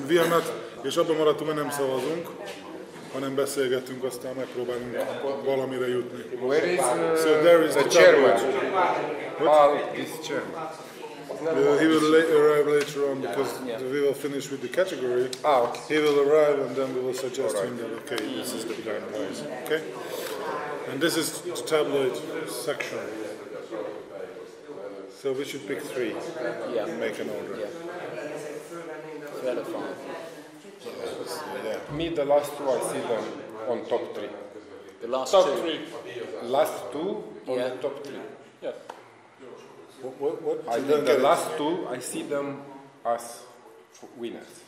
We are not, és abban maradtunk, hogy nem szavazunk, hanem beszélgetünk, aztán megpróbálunk valamire jutni. Where is So there is the chairman? Paul is chairman. He will arrive later on because we will finish with the category. Okay. He will arrive and then we will suggest to him that okay, this is the grand prize. Okay? And this is the tabloid section. So we should pick 3 and make an order. Me, the last 2, I see them on top 3. The last Top 2. 3. Last 2 on the top 3. Yes. What? I think the last 2, I see them as winners.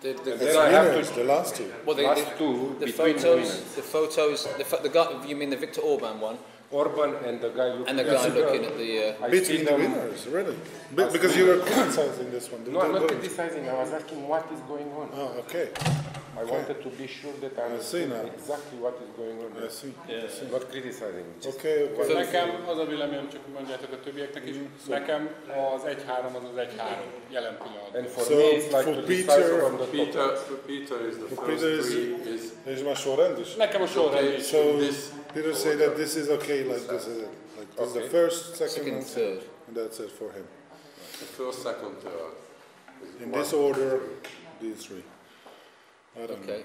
The The last 2. well, Last 2 the between photos, winners. the photos, the guy. You mean the Viktor Orban one? Orban and the guy looking And the guy looking at the. I see Between the them. winners, really? Because you were criticizing this one. No, I'm not criticizing. I was asking what is going on. Oh, okay. I wanted to be sure that I understand exactly what is going on. I see. Not criticizing. Okay. Nekem az a véleményem, csak mondjátok a többieknek is, nekem az 1-3 az az 1-3 jelen pillanatban. And for So, me it's like for to decide from the Peter is the first Peter is, 3 és már sorrend is? Nekem a sorrend is. So Peter say that this is okay, like this is it. Like this is the first, second, and third. and that's it for him. The first, second, third. In this order, these 3. I don't know.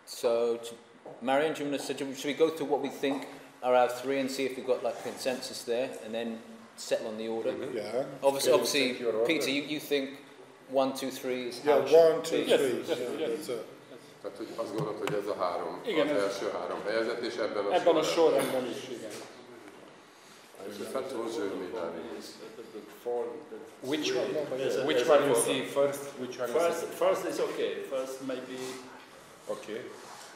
So, Marion, do you want to suggest? Should we go through what we think are our 3 and see if we've got like consensus there, and then settle on the order? Yeah. Obviously, Peter, you think 1, 2, 3 is how Yeah, it should 1, 2, 3. Yes, Yeah, yes. that's it. Tehát, hogy azt gondolod, hogy ez a 3, Igen, az ez- első 3 helyezett, és ebben Ebben a sorrendben is, igen. Which one you see first? Which one? First is okay. First maybe. Okay.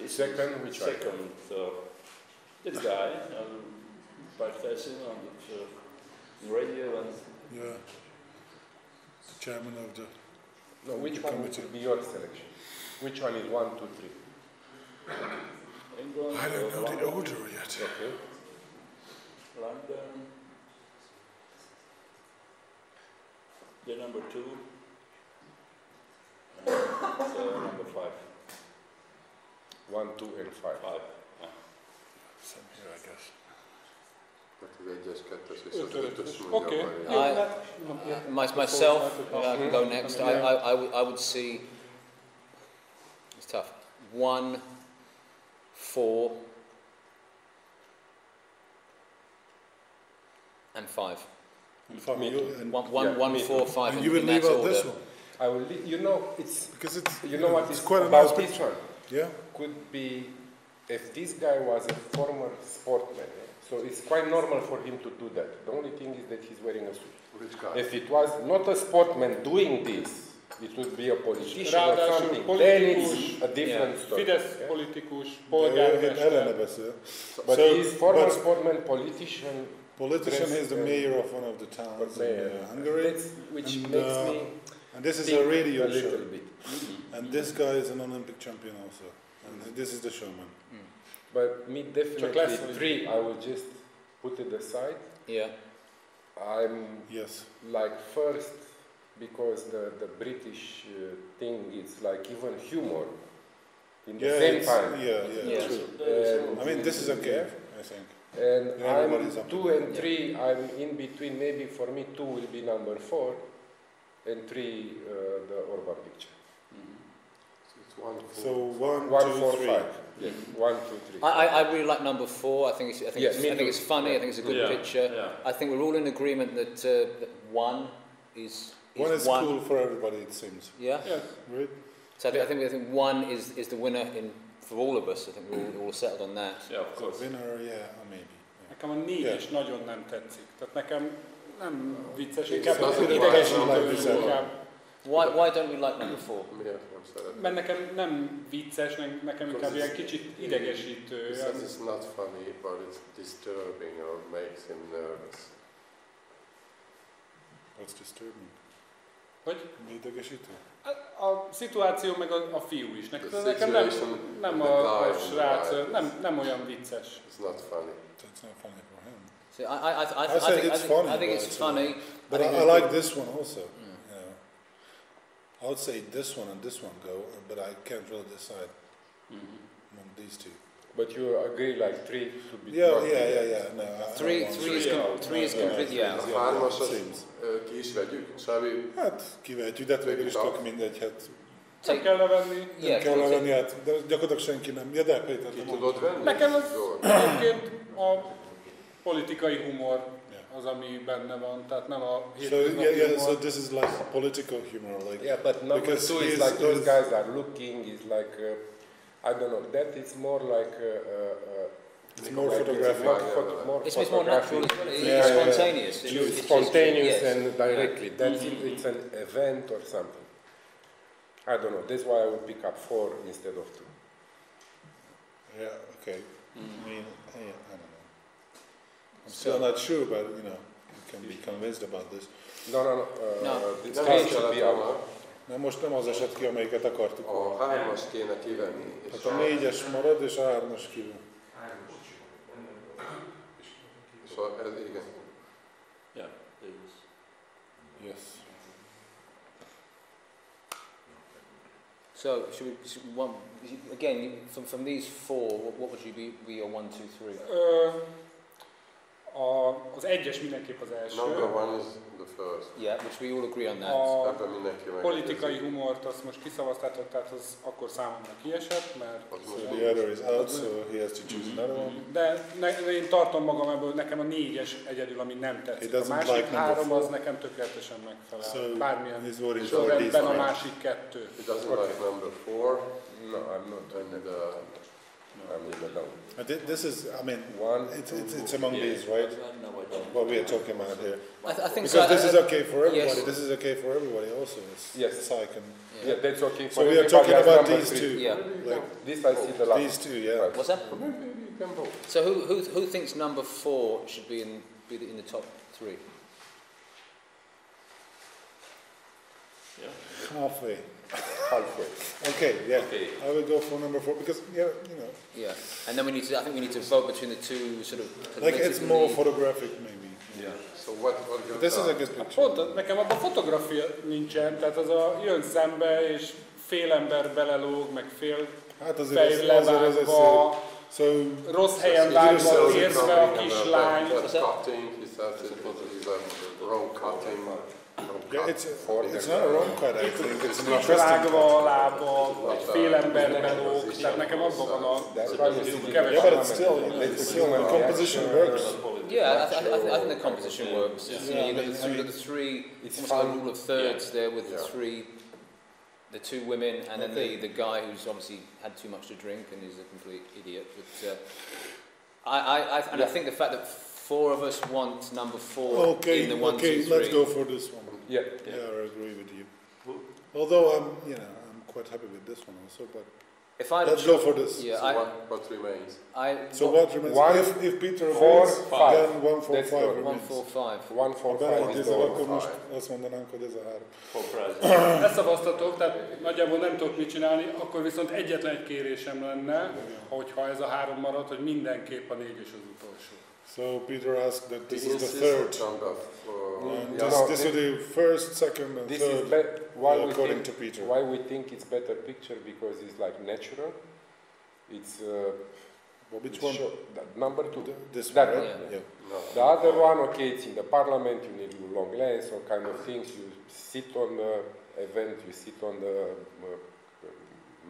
Second, which one? second. So this guy, practicing on the radio and. Yeah. The chairman of the. No, which one would be your selection? Which one is 1, 2, 3? England. I don't know the order yet. Okay. London. The number 2. And number 5. 1, 2, and 5. 5. Some here, I guess. Okay. Myself, I can go next. I would see. It's tough. 1, 4, and 5. And for me, and 1, 4, 5. you would in leave that out this order. one I will. You know, it's because it's. you know what it's is quite a about nice this picture. one. Yeah. Could be if this guy was a former sportman, so it's quite normal for him to do that. The only thing is that he's wearing a suit. Which guy? If it was not a sportman doing this, it would be a politician or Ráadásul something. Then politikus, it's a different story. Fidesz politikus, Ellene polgármester. beszél. But So, he's former but- sportman, politician. Politician is the President. mayor of one of the towns in Hungary. That's, which And, makes me And this is think a radio a little show. bit. And this guy is an Olympic champion also. And this is the showman. But me Csak definitely lesz, hogy- 3, I will just put it aside. Yeah. I'm Yes. like first because the British thing is like even humor in the same it's- time. Yeah, Yeah. true. I mean, this is okay, I think. And Yeah, everybody's I'm up 2 to and 3, I'm in between. Maybe for me 2 will be number 4 and 3 the Orban picture. So 1, 1, 2, 4, 3. 5. Yeah. 1, 2, 3. I really like number 4. I think it's Yes, me I think too. it's funny. I think it's a good picture. Yeah. I think we're all in agreement that 1 is 1 is cool for everybody, it seems. Yeah. Yeah. Right? So I think 1 is the winner for all of us. I think we're all settled on that. Yeah, of course. Winner, yeah, maybe. Nekem a 4-es nagyon nem tetszik. Tehát nekem nem vicces, Inkább inkább az idegesítő, inkább. Why don't we like number 4? Miért nem szeretem? Mert nekem nem vicces, nekem inkább ilyen kicsit idegesítő. Because it's not funny, but it's disturbing or makes him nervous. What's disturbing? Hogy? Mi idegesítő? A szituáció meg a fiú is. The Nekem situation nem with the a guy on the srác, right nem olyan vicces. It's not funny. That's not funny for him. So I think it's funny, I think it's funny. But think I like this one also. Mm. You know. I would say this one and this one go, but I can't really decide among these two. But you agree like 3 to be Yeah. dropped? No, Three is completely out. A hármasat ki is vegyük, Sávi? Hát kivehetjük, de végül is tök mindegy, hát Nem kell levenni. nem kell levenni, hát, de gyakorlatilag senki nem. Ja, de Péter, Ki tudod venni? Nekem az Jó. egyébként a politikai humor az, ami benne van, tehát nem a So hétköznapi so humor. this is like political humor, like Yeah, but number because 2 is he's- like those he's- guys are looking, is like, I don't know, that is more like... It's more like photographic. more It's more natural as well. It's Yeah, yeah, yeah. spontaneous. It's just- spontaneous yes. and directly. That's it, it's an event or something. I don't know. That's why I would pick up 4 instead of 2. Yeah, okay. I mean, I don't know. I'm still not sure, but you know, you can be convinced about this. No. No. This Nem card így should kellett be volna. out. Na most nem az esett ki, amelyiket akartuk. A 3-as kéne kivenni. És Hát a 4-es marad, és a 3-as kívül. ez igen. Yeah, it is. Yes. So, again, from these 4, what would you be your 1, 2, 3? Az 1-es mindenképp az első. Number 1 is the first. Yeah, which we all agree on that. A Ebben mindenki megegyezik. politikai humort azt most kiszavaztátok, tehát az akkor számomra kiesett, mert... So the other is out, so he has to choose another one. De én tartom magam ebből, nekem a 4-es egyedül, ami nem He tetszik. A doesn't másik like number 3 az 4. nekem tökéletesen megfelel. So Bármilyen he's voting for sorrendben these a five. másik 2. He doesn't like number 4 No, I'm not. and I'm in the down. This is, I mean, One, it's among these, right? What we are talking about here. I think Because so. this is okay for everybody. yes. This is okay for everybody also. Yes. So I can. Yeah, that's okay. So for we are everybody talking as about number these 3. two. Yeah. Like This I see the last. these two, yeah. Right. What's that? you can vote. So who thinks number 4 should be in the top 3? Halfway. Halfway. Okay, yeah. Okay. I will go for number 4 because you know, Yeah, and then I think we need to vote between the two sort of. like it's more photographic maybe. Yeah. So what you This is a good picture. Pont, nekem abban fotográfia nincsen, tehát az a jön szembe, és fél ember belelóg, meg fél Hát fejr azért levágva, So rossz helyen vágva, érzve a kislány. That's cutting, he says it is a wrong cutting. yeah, it's not a wrong cut. I think it's an Nincs interesting vágva cut. a lába, egy fél ember belóg, tehát nekem abban van a That's why you see Yeah, but it's still the composition works. Yeah, I think the composition works. You know, you've got the 3. It's almost like a rule of thirds there with the 2 women, and then the guy who's obviously had too much to drink and is a complete idiot. But I think the fact that 4 of us want number 4 Okay, in the 1, 2, 3. let's go for this one. Yeah. Yeah, I agree with you. Although I'm quite happy with this one also, but If I let's go for this. yeah, So what remains? So what remains? One, If Peter 4, wins, 5. then 1, 4, That's 5 good. 1, remains. 4, 5. 1, 4, Ha 5 is the beleegyezek, akkor one. most azt mondanánk, hogy ez a 3. For prizes. leszavaztatok, tehát nagyjából nem tudok mit csinálni, akkor viszont egyetlen egy kérésem lenne, hogyha ez a 3 marad, hogy mindenképp a 4-es az utolsó. So Peter asked that this is the Insist third. number And Yeah. this will be first, second, and This is third, why we according think, to Peter. why we think it's better picture, because it's like natural. It's Well, which it's one? number 2. This That one, one. right? Yeah. No. The other one, okay, it's in the parliament, you need long lens or kind of things. You sit on the event, you sit on the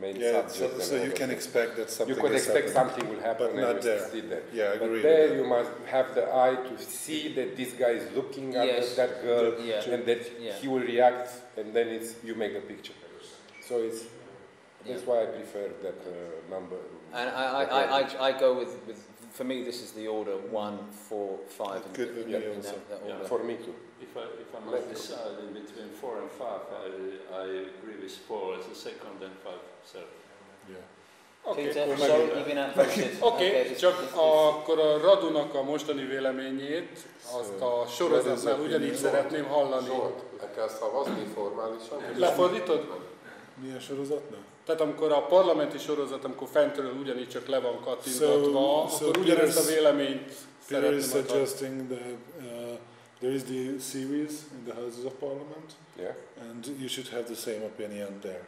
main Yeah, subject. so and you all can that. expect that You something could is expect happening. something will happen, But and not you there. sit there. Yeah, I But agree there with you that. must have the eye to see that this guy is looking at Yes. that girl, Yeah. and that Yeah. he will react, and then you make a picture. So that's why I prefer that number. And I go with for me this is the order 1, 4, 5 and Good with me in also. that order. For me too. If I must decide in between 4 and 5, I agree with 4 as a second and 5 third. Yeah. Oké, Peter, sorry, you've been outvoted. okay, csak akkor a Radunak a mostani véleményét, azt a sorozatnál ugyanígy szeretném hallani. Zsolt, le kell szavazni formálisan? Lefordítod? Milyen sorozatnál? Tehát amikor a parlamenti sorozat, amikor fentről ugyanígy csak le van kattintatva, So akkor ugyanezt a Peter's- véleményt Peter is szeretném adni. suggesting that there is the series in the Houses of Parliament, Yeah. and you should have the same opinion there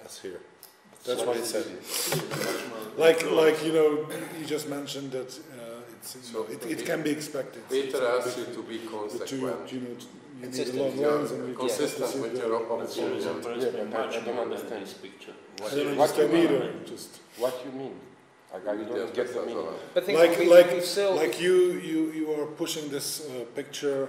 as here. That's what he said. Like you know, you just mentioned that it can be expected. Peter asks you to be The two, consequent. you know, you need a Consistent. long lines and we just Consistent with your opinion. Yeah, but I don't understand. This picture. I don't understand either. Just What you mean? I don't get the meaning. But think we still like you are pushing this picture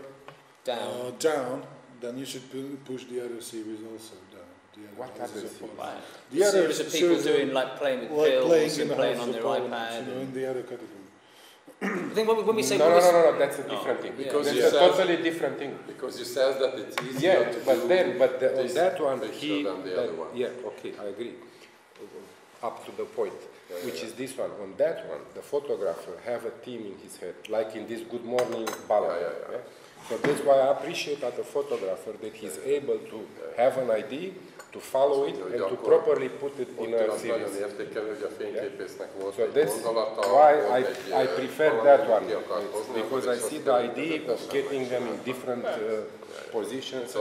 down. down, then you should push the other series also down. The other What Houses other of series? Parliament. The series of people series doing like playing with like pills in and the playing Houses on of their Parliament, iPad. you know, in the other category. I think when we say No, that's a different thing. Because That's you a said- totally different thing. Because you said that it's easier Yeah, to but do then, on this that one, picture than the other one. yeah, okay, I agree. Up to the point, which is this one. On that one, the photographer have a theme in his head, like in this Good Morning ballad. Yeah. So that's why I appreciate at the photographer that he's able to have an idea, to follow it, and to properly put it in a Ott nagyon series. értékelő, hogy a fényképésznek volt So egy that's gondolata, why volt egy, I prefer valami, that amit one, ki akart hozni, because akkor I is see azt the mondja, idea hogy of getting them in different positions.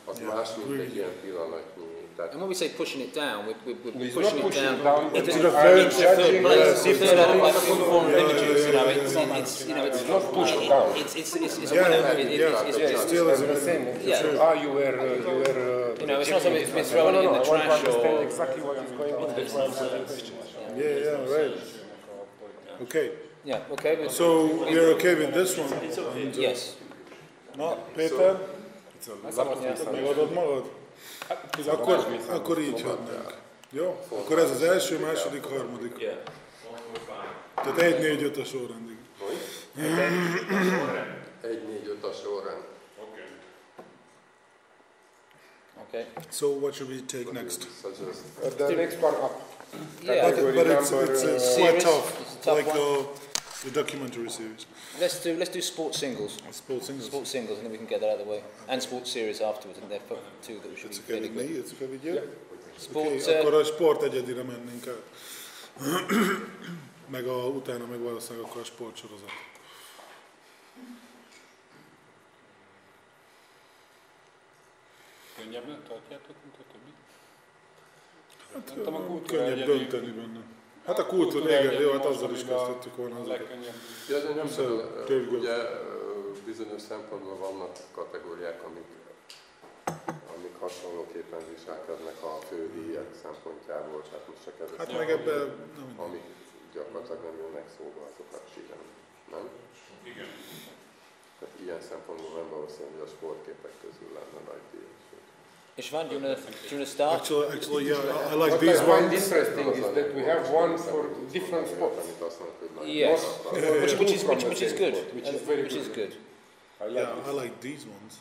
az más, mint egy ilyen pillanatnyi. Tehát And when we say pushing it down, we're It's pushing not it down. pushing down, Into it's the third third place, it's third out of like foreign images. You know, it's not pushed down. It's Still is the same. Yeah. You were You know, it's not something that's been thrown in the I want to trash understand or. exactly what is going on. That's why I'm asking questions. yeah, right. Okay, Yeah. Okay. so we're okay with this one. And, Yes. Na, Péter, megadod magad? Akkor így hagynánk. Jó? Akkor ez az első, második, harmadik. Yeah. Tehát 1, 4, 5 a sorrendig. 1-4-5 a sorrend. Okay. So what should we take next? Suggest. The next one up. Yeah. But it's quite Series. tough, It's a tough like one. the documentary series. Let's do sports singles. Sports singles. Sports singles, and then we can get that out of the way. And sports series afterwards, and they're two that we should It's be okay fairly with me, quick. it's okay with you? Sports. Okay, akkor a sport egyedire mennénk át. Meg utána meg valószínűleg akkor a sportsorozat. Könnyebben tartjátok, mint a többi? Hát, Nem tudom, a kultúra könnyebb egyedi- dönteni benne. Hát a kultúra, igen, jó, hát azzal is most, ami kezdhettük volna a azokat. legkönnyebb. Ja, de nem Szóval tudom, tényleg. ugye bizonyos szempontból vannak kategóriák, amik hasonlóképpen viselkednek a fődíjak szempontjából, tehát most csak ezek, Hát meg ebben, amik gyakorlatilag nem jönnek szóba, azokat síren, nem? Igen. Tehát ilyen szempontból nem valószínű, hogy a sportképek közül lenne nagy díj. Ishvan, do you wanna start? Actually, yeah, I like What these I find ones. interesting is that we have one for different sports. Amit azt mondod, hogy nagy Yes. díj. Which is From the good. same sport, which is very Which is good. I like Yeah, this. I like these ones.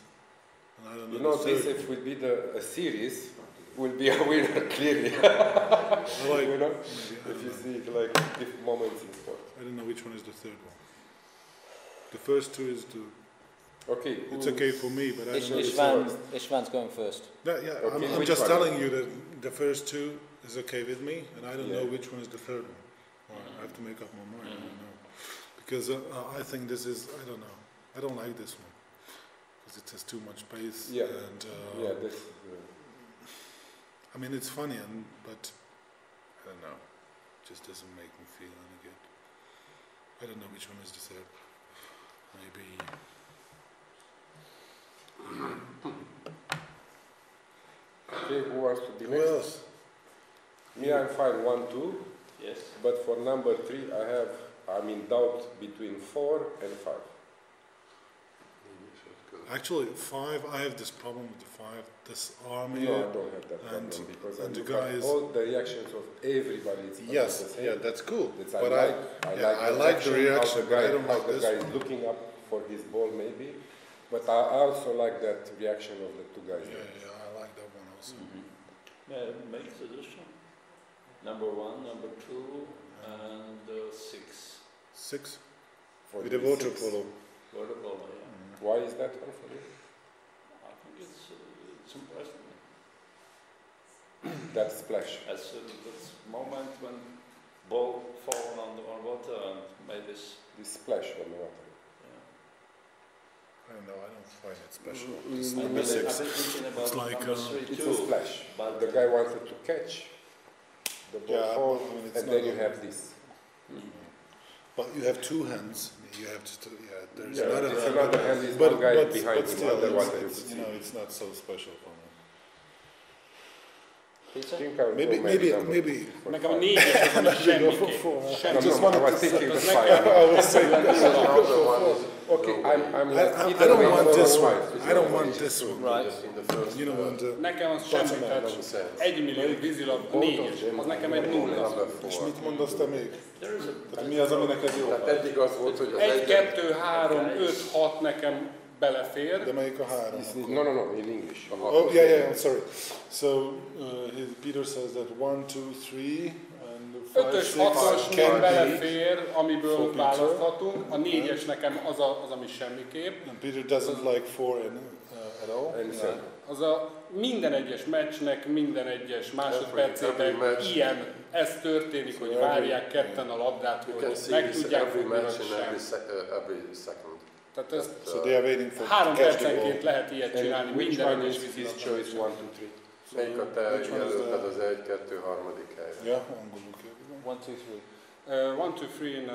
And I don't You know know, the this third. if will be a series, will be a winner clearly. I like, You know, maybe, I if you don't know. see it like different moments in sport. I don't know which one is the third one. The first two is the. Okay, It's okay for me, but I don't know. the third. Ishvan's going first. Yeah, Okay, I'm which just one? telling you that the first two is okay with me, and I don't know Yeah. which one is the third one. Well, I have to make up my mind. I don't know, because I think this is. I don't know. I don't like this one because it has too much space. Yeah. And yeah, that's. I mean, it's funny, but I don't know. It just doesn't make me feel any good. I don't know which one is the third. Maybe. Okay, who wants to be Who next? else? Me, I'm fine 1, 2, Yes. but for number 3, I'm in doubt between 4 and 5. Actually, 5. I have this problem with the 5. This army. No, I don't have that and- problem because and I the look at guys- all the reactions of everybody. It's almost Yes, the same. yeah, that's cool. It's But I I like the reaction, How but I the guy, don't how like the this guy is one. looking up for his ball, maybe. But I also like that reaction of the two guys. Yeah, I like that one also. Make suggestion. Number 1, number 2, and 6. 6. For With the these water six. polo. Water polo, yeah. Why is that one for you? I think it's impressive. That splash. That's moment when ball fallen on water and made this. This splash on the water. Yeah. I don't know, I don't find it special. I've This been number 6. thinking about It's like, number 3 It's too. a splash. But The guy wanted to catch the ball Yeah, fall, I mean, it's and not then you a- have this. But you have 2 hands. You have to. There's Yeah, another it's hand. another hand is one guy behind but him, still, other one it's, is- you know, it's not so special for me. I think I would go Maybe. number four. Nekem a 4-es az, ami semmiképp. No, just no, I wanted was to thinking the say- five. I was saying, Okay, I'm I either don't way, want four this or one. five. I don't want this one. Right. In the first You know, and Nekem az semmi, tehát 1 millió vízilabda 4-es, az nekem egy 0. number És 4. mit mondasz te még? Tehát mi az, ami neked jó? Tehát eddig az volt, hogy az 1, egyet 2, 3, 5, 6 nekem belefér. De melyik a 3? No, in English. Oh, yeah, I'm sorry. So, Peter says that 1, 2, 3, and 5, 5-ös, 6 6-os can be. belefér, amiből For Peter. választhatunk. A 4-es nekem az, ami semmiképp. And Peter doesn't like 4 at all. And seven. Az a minden egyes meccsnek, minden egyes másodpercében Every match. ilyen, ez történik, hogy várják ketten a labdát, you can hogy see meg this tudják every fogni, match vagy and every, sem. every second. Tehát ezt So they are waiting for 3 to catch the percenként ball. lehet ilyet csinálni, And which minden one egyes is his vízilabdában. choice? 1, 2, 3. Melyik a te Which one is jelölted the- az 1, 2, 3. helyre? Yeah, angolul kérdezem. 1, 2, 3. 1, 2, 3 in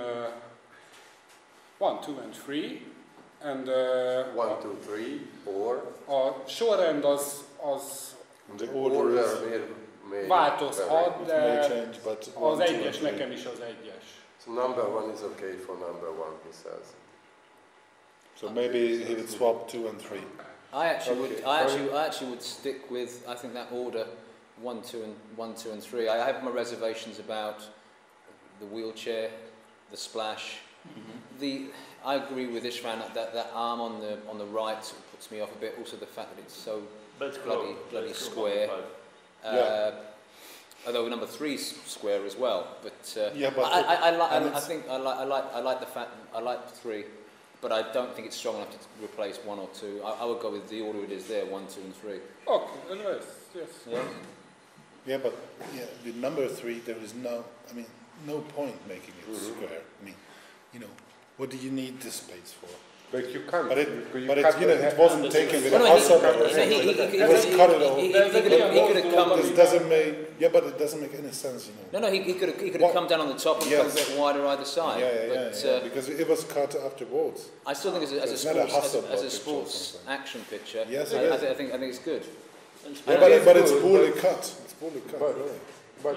1, 2 and 3. And 1, 2, 3, or a sorrend az The the order order is, may változhat, it may de change, but az 1, 2, egyes and 3. nekem is az egyes. So number 1 is okay for number 1, he says. So maybe he would swap 2 and 3. I actually Okay, would. I actually would stick with. I think that order, 1, 2, and 3. I have my reservations about the wheelchair, the splash. I agree with Ishvan that arm on the right sort of puts me off a bit. Also the fact that it's so let's bloody go number square. 5. Yeah. Although number 3's square as well, but Yeah, but I like the fact I like 3, but I don't think it's strong enough to replace 1 or 2. I would go with the order it is there: 1, 2, and 3. Okay, anyways, yes. Yeah. but with number 3 there is no point making it square. I mean, what do you need this space for? But you can't. But it have- wasn't taken with a No, hustle. he It was cut it all. He could have come. This doesn't make but it doesn't make any sense, No, he could have What? come down on the top and come a bit wider either side. But because it was cut afterwards. I still think as a It's not a sports hustle as a picture or sports something. action picture, Yes, it I is. think it's good. But it's poorly cut. It's poorly cut, really. But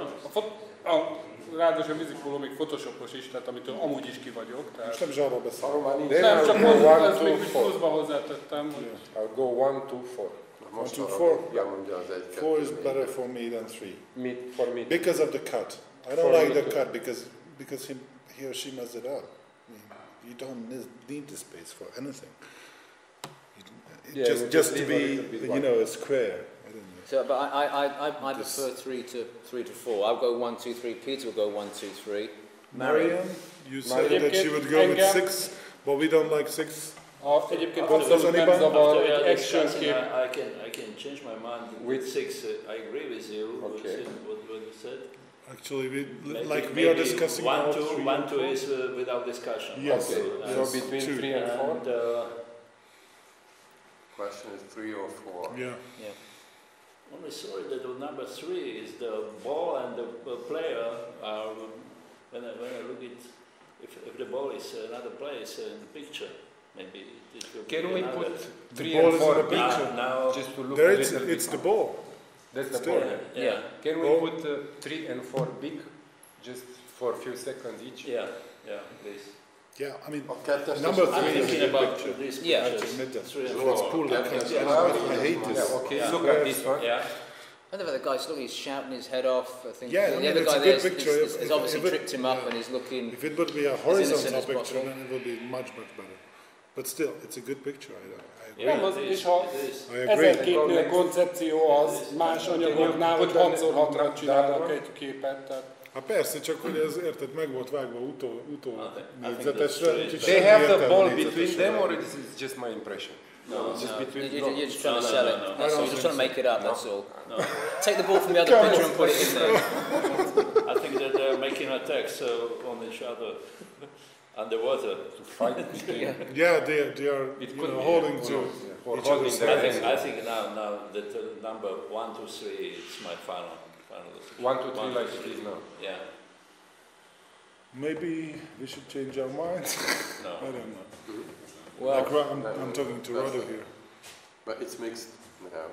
Ráadásul a vízipóló még photoshopos is, tehát amitől amúgy is ki vagyok. Most Tehát nem is arról beszélünk. then nem, I'll csak go 1, ezt még 2, úgy 4. pluszba hozzátettem, hogy I'll go 1, 2, 4. Most 1, 2, arra 4. bemondja az 1, 2, 4 is 4. better for me than 3. For me. Because of the cut. I don't For like me the too. cut because he or she messed it up. I mean, you don't need the space for anything. Yeah, we Just to leave a be, little bit wide. a square. I don't know. So, but I This- prefer 3 to 4. I'll go 1, 2, 3. Peter will go 1, 2, 3. Mariam, you said Mariam, that she would go with Engem. 6, but we don't like 6. egyébként Does abszolút nem anybody- zavar, After we egy are action discussing, kép. I can change my mind With- with 6. I agree with you. Okay. What you said. Actually, Maybe- we are maybe discussing 1, now 2. 3 1, and 2 4. is without discussion. Yes. Okay, And- so Yes. between 2. 3 and 4? And Question is 3 or 4. Yeah. only sorry that on number 3 is the ball and the player are, when I look at if the ball is another place in the picture, maybe it will Can be we another. put 3 ball and is in 4 the big? picture. Now, Just to look There a it's, little it's bit the more. ball. That's the Still. ball. Yeah. Can we Ball. put 3 and 4 big? Just for a few seconds each? yeah, please. Yeah, I mean, A kettes Number is- I'm 3 is a thinking good about picture. these Yeah. I pictures. admit that. 3 and So it's 4. poorly Yeah. cut. Yeah. I hate this. Yeah, okay, Yeah. look at this one. Yeah. I don't know, the guy's looking, he's shouting his head off. I think Yeah, I the mean, other it's guy a good there picture. has obviously If it- tripped him up yeah. and he's looking. If it would be a innocent horizontal as picture, possible. then it would be much better. But still, it's a good picture. I agree. Nem, az, és ha It is. I agree. ezen képnél koncepció az más anyagoknál, hogy 6x6-ra csinálnak egy képet. Tehát Hát persze, csak hogy ez érted, meg volt vágva utó négyzetesre. that's úgyhogy They semmi have the értelme ball négyzetesre. between them, or is it just my impression? No, It's just no. between You're just trying to No, sell no, it. no, no. That's all. You're just trying to make it up. No. That's all. No. Take the ball from the other picture and put it in there. I think that they're making attacks on each other. underwater. To fight. Yeah, they are It could be, holding who to knows, Or each holding other's their hands. hands. I think now that number 1, 2, 3 is my final. 1, 2, 3 1, like 2, it is 3. now. Yeah. Maybe we should change our minds. No. I don't know. Well, Like, I'm talking to Rado here. But it's mixed now.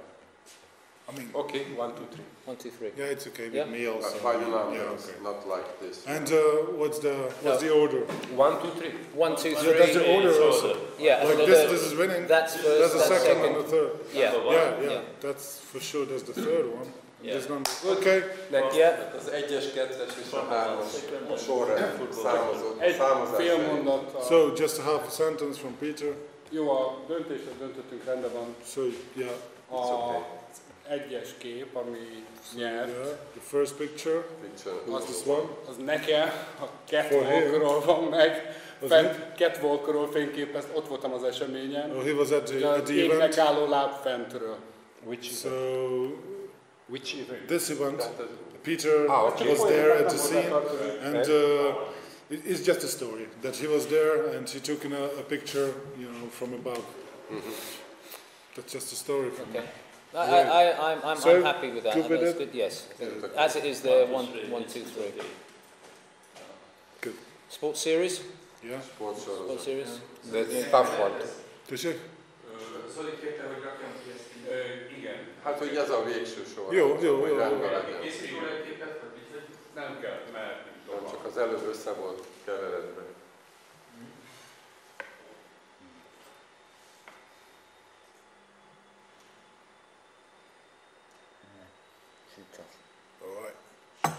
I mean, Okay, 1, 2, 3. 1, 2, 3. yeah, it's okay with Yeah. me also. By the numbers, Yeah, okay. not like this. And what's the order? 1, 2, 3. 1, 2, 3. Yeah, that's the order also. Yeah, Like so this is winning. That's first, That's the that's second and the third. Yeah. Number one. Yeah, Yeah. that's for sure. That's the third one. Yeah. This number. Okay. Next. Yeah. Az 1-es, 2-es és a 3-as sorrend számozott. Egy Számozás fél szerint. mondat. So just a half a sentence from Peter. Jó, a döntésre döntöttünk, rendben van. So yeah, Az egyes kép, ami nyert, yeah. The first picture. Picture. Is this one? az nekem a For him. catwalkról van meg. Az Fent catwalkról fényképezt, ott voltam az eseményen. Oh, he was at the Az event. égnek álló láb fentről. So Which event? this event, Tehát ez Peter okay. was there at the scene, and it's just a story that he was there and he took a picture, from above. That's just a story from Okay. him. I'm So, happy with that. good I with mean, it's it? good. Yes. As it is there, 1, 2, 3. Good. Sports series? Yeah. Sports sportsorozat. series? That's tough one. Tessék? Zoli kérte, hogy rakjam ki ezt így. Igen. Hát, hogy ez a végső sor. Jó. Hogy rendben legyen. Készítsd róla egy képet, vagy mit? Nem kell, mert Nem, csak az előbb össze volt keveredve. All right.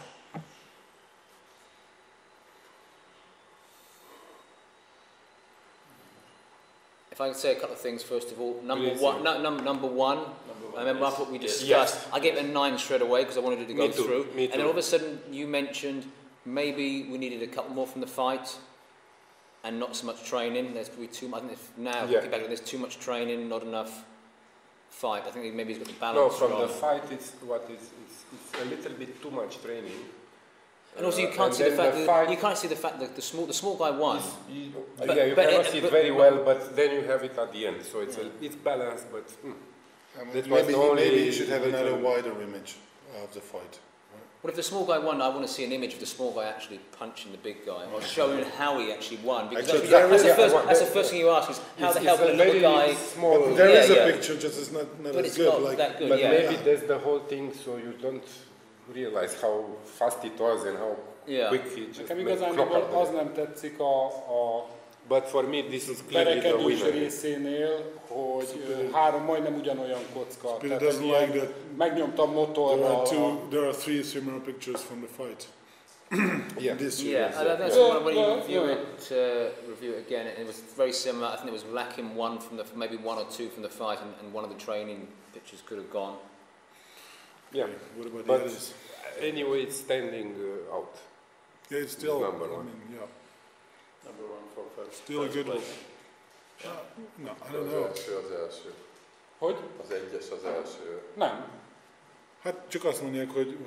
If I could say a couple of things, first of all, number Please, one, yeah. number one. I remember yes. what we Yes. discussed. I gave it a 9 straight away because I wanted it to go Me too, through. me And then too. all of a sudden, you mentioned maybe we needed a couple more from the fight, and not so much training. There's probably too much. I think now, Yeah. looking back, there's too much training, not enough fight. I think maybe he's got the No, balance from wrong. the fight, it's a little bit too much training. And also, you And can't see the then fact the that fight- you can't see the fact that the small guy won. You But- cannot but- see it but- very well, but then you have it at the end. So it's balanced, but that was the only Maybe you should have little- another wider image of the fight. What if the small guy won? I want to see an image of the small guy actually punching the big guy, or showing how he actually won. Because Actually, that's the first thing you ask is how the hell it's can a a little very guy? small. But there is Yeah, a yeah. picture, just it's not But as it's good. not like, that good. But yeah. maybe that's the whole thing, so you don't realize how fast it was and how Yeah. quick it just Nekem made igazándiból clock az up. nem tetszik a But for me, this is clearly the verekedős winner. részénél, hogy Spirit- három majdnem ugyanolyan kocka. Spirit Tehát doesn't egy ilyen like that. megnyomtam motorral. There are 3 similar pictures from the fight. Yeah. This Yeah, year. and that's Yeah, when you yeah, review it again, and it was very similar. I think it was lacking one from maybe 1 or 2 from the fight, and one of the training pictures could have gone. Yeah. What about But the others? anyway, it's standing out. Yeah, it's still number I one. mean, yeah, Number 1 for first. still a first good one. place. No, I Az don't know. első. Hogy? Az 1-es az első. Nem. Hát csak azt mondják, hogy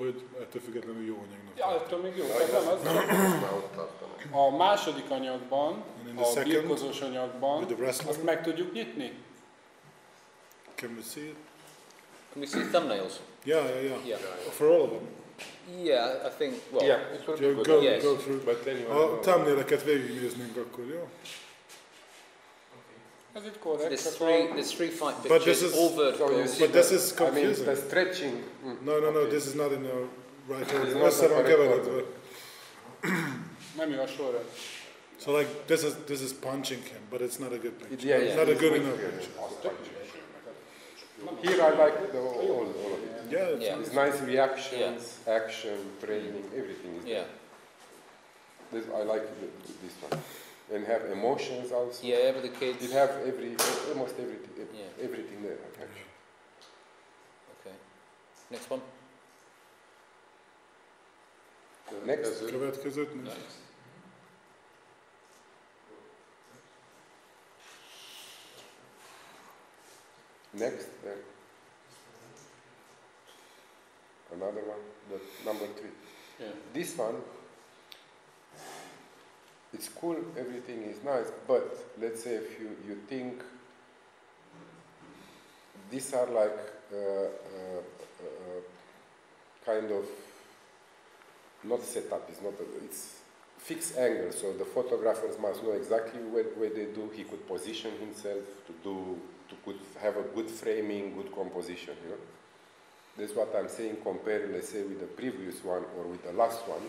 ettől függetlenül jó anyagnak. Ja, ettől még jó. Na, Ez nem az. Már ott tartanak. A második anyagban, And in the a second, birkozós anyagban, with the wrestler, azt meg tudjuk nyitni? can we see it? Can we see thumbnails? Yeah. Yeah. For all of them. Yeah, I think. Well, Yeah, it will be good. Go, Yes. go through. But anyway, A thumbnail-eket végignéznénk akkor, jó? Ez egy so korrekt. there's three fight But this pictures, is- all so vertical. you see But this is I mean, confusing. the stretching. No, this is not in the right It's order. not Össze the van correct keveredve. order. Nem jó a sorrend. So like this is punching him, but it's not a good picture. Yeah, It's not a it's good not enough good. picture. Here I like all of it. Yeah, it's Yeah. It's nice reactions, action, training, everything is Yeah, there. I like this one. And have emotions also. yeah, with the kids. It have almost everything, Yeah. everything there. Actually. Okay. Next one. Next. következőt nézd. Next. Another one. The number 3. Yeah. This one. it's cool, everything is nice, but let's say if you think these are like kind of not setup, it's fixed angle, so the photographers must know exactly where they do. He could position himself to could have a good framing, good composition, you know. That's what I'm saying, compared, let's say, with the previous one or with the last one,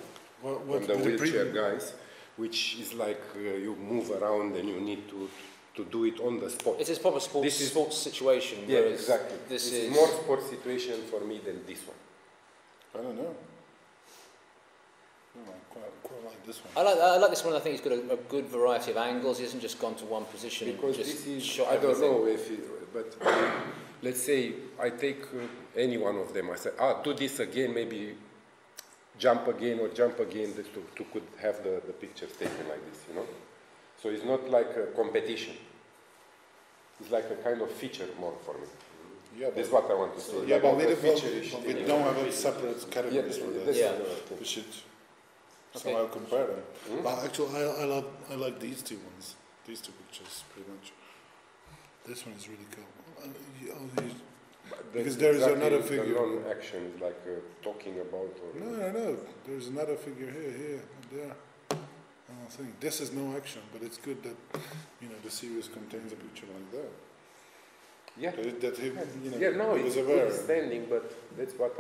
on the wheelchair guys, which is like you move around and you need to do it on the spot. It's a proper sports situation. Yeah, exactly. This is is more sports situation for me than this one. I don't know. Quite like this one. I like this one. I think it's got a good variety of angles. He hasn't just gone to one position. Because just this is, shot I don't everything. know if it, but let's say I take any one of them. I say, do this again, maybe jump again or jump again to could have the pictures taken like this, you know. So it's not like a competition. It's like a kind of feature more for me. Yeah, that's what I want to say. Yeah, like but we don't have a separate categories for this. Yeah. We should somehow compare them. But actually, I like these two ones. These two pictures, pretty much. This one is really cool. Because there is another figure. The non-action is like talking about. Or No. There's another figure here, and there. I think this is no action, but it's good that the series contains a picture like that. Yeah. That he, he was it's aware. good standing, but that's what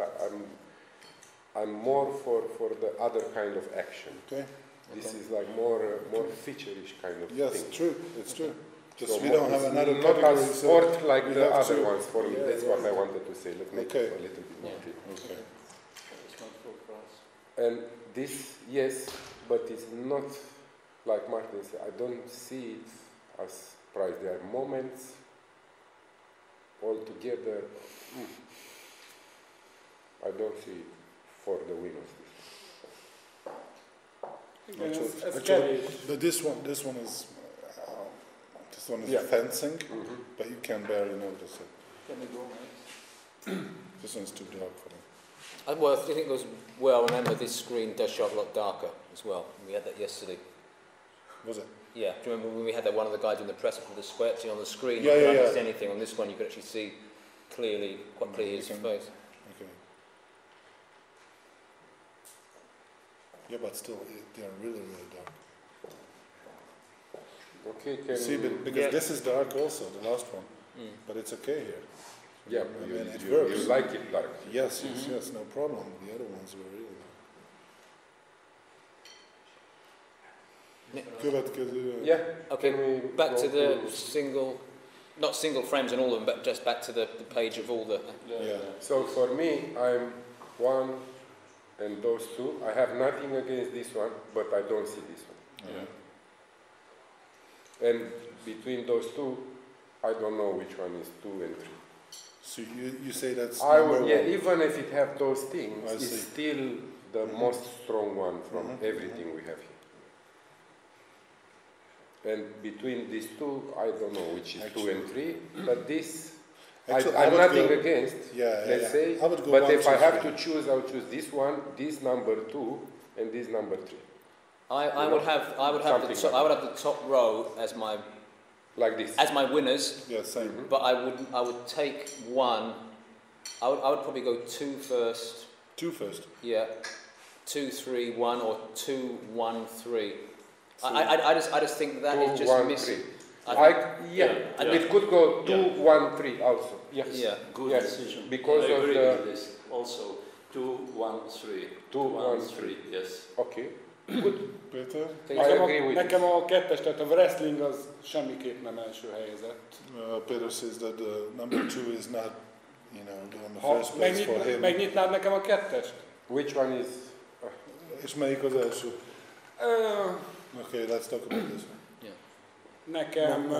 I'm more for the other kind of action. Okay. This is like more feature-ish kind of thing. Yes, true. It's true. Just So we don't have another not category. as sport like the other to, ones for me. That's what I wanted to say. Let's make it a little bit more clear. Okay. And this, yes, but it's not like Martin said. I don't see it as prize. There are moments altogether. I don't see it for the winners. Actually, but this one is fencing, but you can barely notice it. Can we go next? This one's too dark for them. Well, I think it was well. Remember, this screen does show up a lot darker as well. We had that yesterday. Was it? Yeah. Do you remember when we had that one of the guys doing the press up with the square on the screen? Yeah, you couldn't yeah. see anything. On this one, you could actually see clearly, quite clearly his face. Okay. Yeah, but still, they are really, really dark. Okay, can See, because this is dark also, the last one, but it's okay here. Yeah, I mean, it you works. like it dark. Yes, no problem. The other ones were really dark. Yeah. Okay, back to the not single frames and all of them, but just back to the page of all the... Yeah. So for me, I'm one and those two. I have nothing against this one, but I don't see this one. Yeah. And between those two, I don't know which one is 2 and 3. So you say that's I number would, yeah, one. even if it have those things, I it's see. still the most strong one from everything we have here. And between these two, I don't know which is 2 and 3, but this, Actually, I'm would nothing go, against, let's say, I would go but 1, if 2, I have 3. to choose, I'll choose this one, this number 2, and this number 3. I would have the top row as my like this, as my winners. Yeah, same. But I would take one. I would probably go 2 first. 2 first. Yeah, 2, 3, 1, or 2, 1, 3. I just think that 2, is just 1, missing. 3. It could go 2, 1, 3 also. Yes. Yeah. Good decision. Because I of agree the with this. Also, 2, 1, 3. 2, 1, 3. Yes. Okay. Good. Peter? Nekem a kettes, tehát a wrestling az semmiképp nem első helyezett. Peter says that the number 2 is not, on the first place for him. Megnyitnád nekem a kettest? Which one is? És melyik az első? Okay, let's talk about this one. Nekem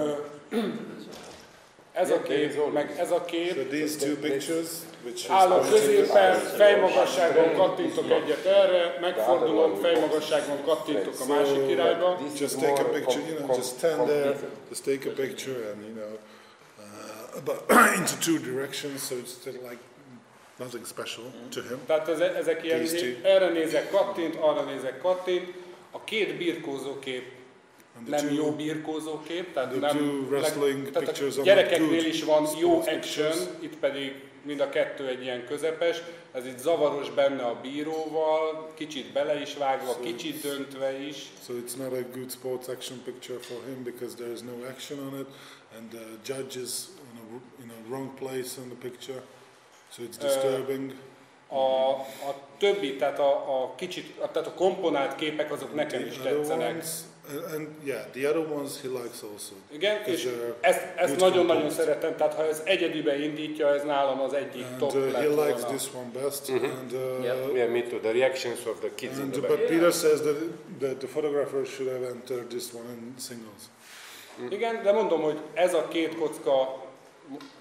ez a kép, meg ez a kép. So these two pictures, which Állok középen, fejmagasságon kattintok egyet erre, megfordulom, fejmagasságon kattintok a másik irányba. Just take a picture, just stand there, just take a picture and, into 2 directions, so it's still like nothing special to him. Tehát ezek ilyen, erre nézek, kattint, arra nézek, kattint. A két birkózókép nem jó birkózókép, tehát tehát a gyerekeknél is van jó action, itt pedig mind a kettő egy ilyen közepes, ez itt zavaros benne a bíróval, kicsit bele is vágva, kicsit döntve is. So it's not a good sports action picture for him because there is no action on it, and the judge is in a wrong place on the picture, so it's disturbing. A többi, tehát tehát a komponált képek azok nekem is tetszenek. And yeah, the other ones he likes also. Igen, és ezt nagyon-nagyon szeretem, tehát ha ez egyedibe indítja, ez nálam az egyik top lett he volna. likes this one best. And, yeah, me too. The reactions of the kids. But Peter says that the photographer should have entered this one in singles. Igen, de mondom, hogy ez a két kocka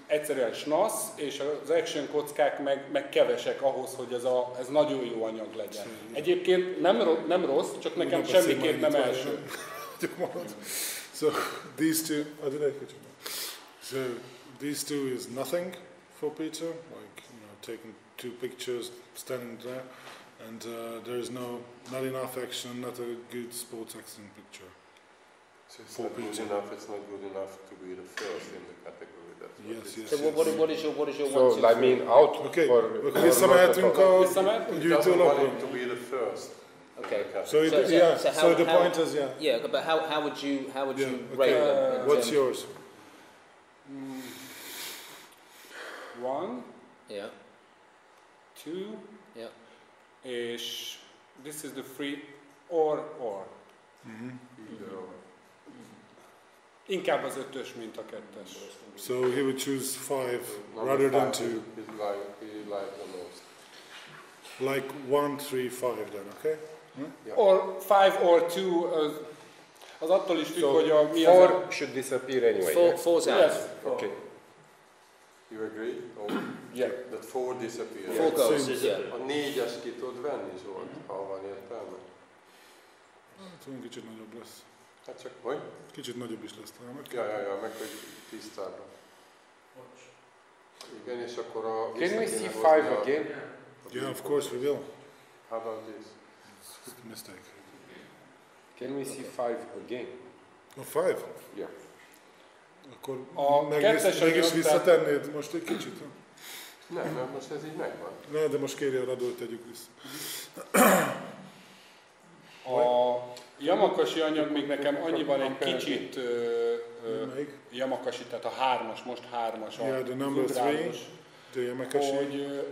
egyszerűen snasz, és az action kockák meg kevesek ahhoz, hogy ez nagyon jó anyag legyen. Egyébként nem rossz, csak nekem semmiképp nem első. So these two is nothing for Peter, like taking two pictures, standing there, and there is not enough action, not a good sports action picture. So it's not good enough. It's not good enough to be the first in the category. Yes. So what is your so, one, two, I mean, out for visszamehetünk a gyűjtőlapra. To be the first. Okay. So the point is Yeah, but how would you rate them? What's yours? 1. Yeah. 2. Yeah. És this is the free or. Inkább az 5-ös, mint a 2-es. So he would choose 5 rather than 2. He liked the most. Like 1, 3, 5 then, okay? Yeah. Or 5 or 2, az attól is függ, hogy mi az. 4 should disappear anyway. 4's out. Yes. Okay. You agree? Yeah. That 4 disappears. 4 goes. Yeah. A 4-es ki tud venni, Zsolt, ha van értelme. Hát kicsit nagyobb lesz. Hát csak, hogy? Kicsit nagyobb is lesz talán. Ja, meg hogy tisztára. Igen, és akkor a... Can we see 5 again? Yeah, of course we will. How about this? It's a mistake. Can we see 5 again? Oh, 5? Yeah. Akkor meg is visszatennéd most egy kicsit? Nem, most ez így megvan. Ne, de most kérje a Radót, tegyük vissza. A Yamakasi anyag még nekem annyiban egy kicsit Yamakasi, tehát a 3-as, most 3-as. Yeah, the number 3, the Yamakasi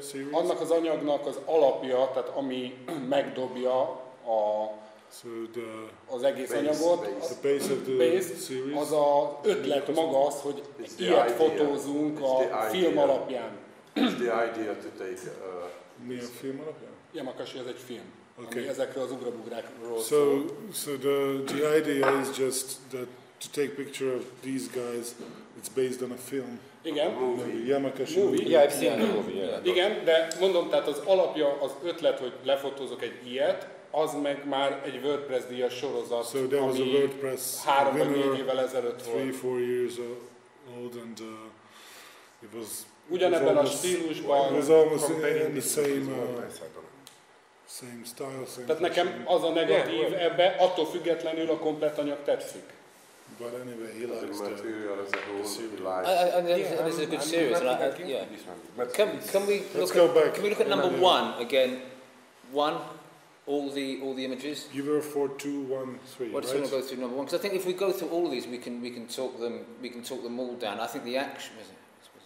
series. Annak az anyagnak az alapja, tehát ami megdobja az egész anyagot, the base of the series. Az az ötlet maga az, hogy ilyet fotózunk a film alapján. It's the idea to take mi a film alapján? Yamakasi az egy film. Okay. Ami ezekről az ugrabugrákról szól. So the idea is just that to take picture of these guys, it's based on a film. Igen. Yamakasi movie. Yeah, I've seen the movie. Yeah. Igen, de mondom, tehát az alapja, az ötlet, hogy lefotózok egy ilyet, az meg már egy WordPress díjas sorozat, so there was a WordPress 3 vagy 4 évvel ezelőtt volt. 3-4 years old, and it was ugyanebben a stílusban. It was almost in the same style, same. Tehát nekem az a negatív ebbe, attól függetlenül a komplett anyag tetszik. But anyway, he likes the material as a whole. This is a good series. Yeah. Can we Let's go back. Can we look at number 1 again? 1, all the images. You were for 2, 1, 3. Well, I just want to go through number 1 because I think if we go through all of these, we can talk them all down. I think the action.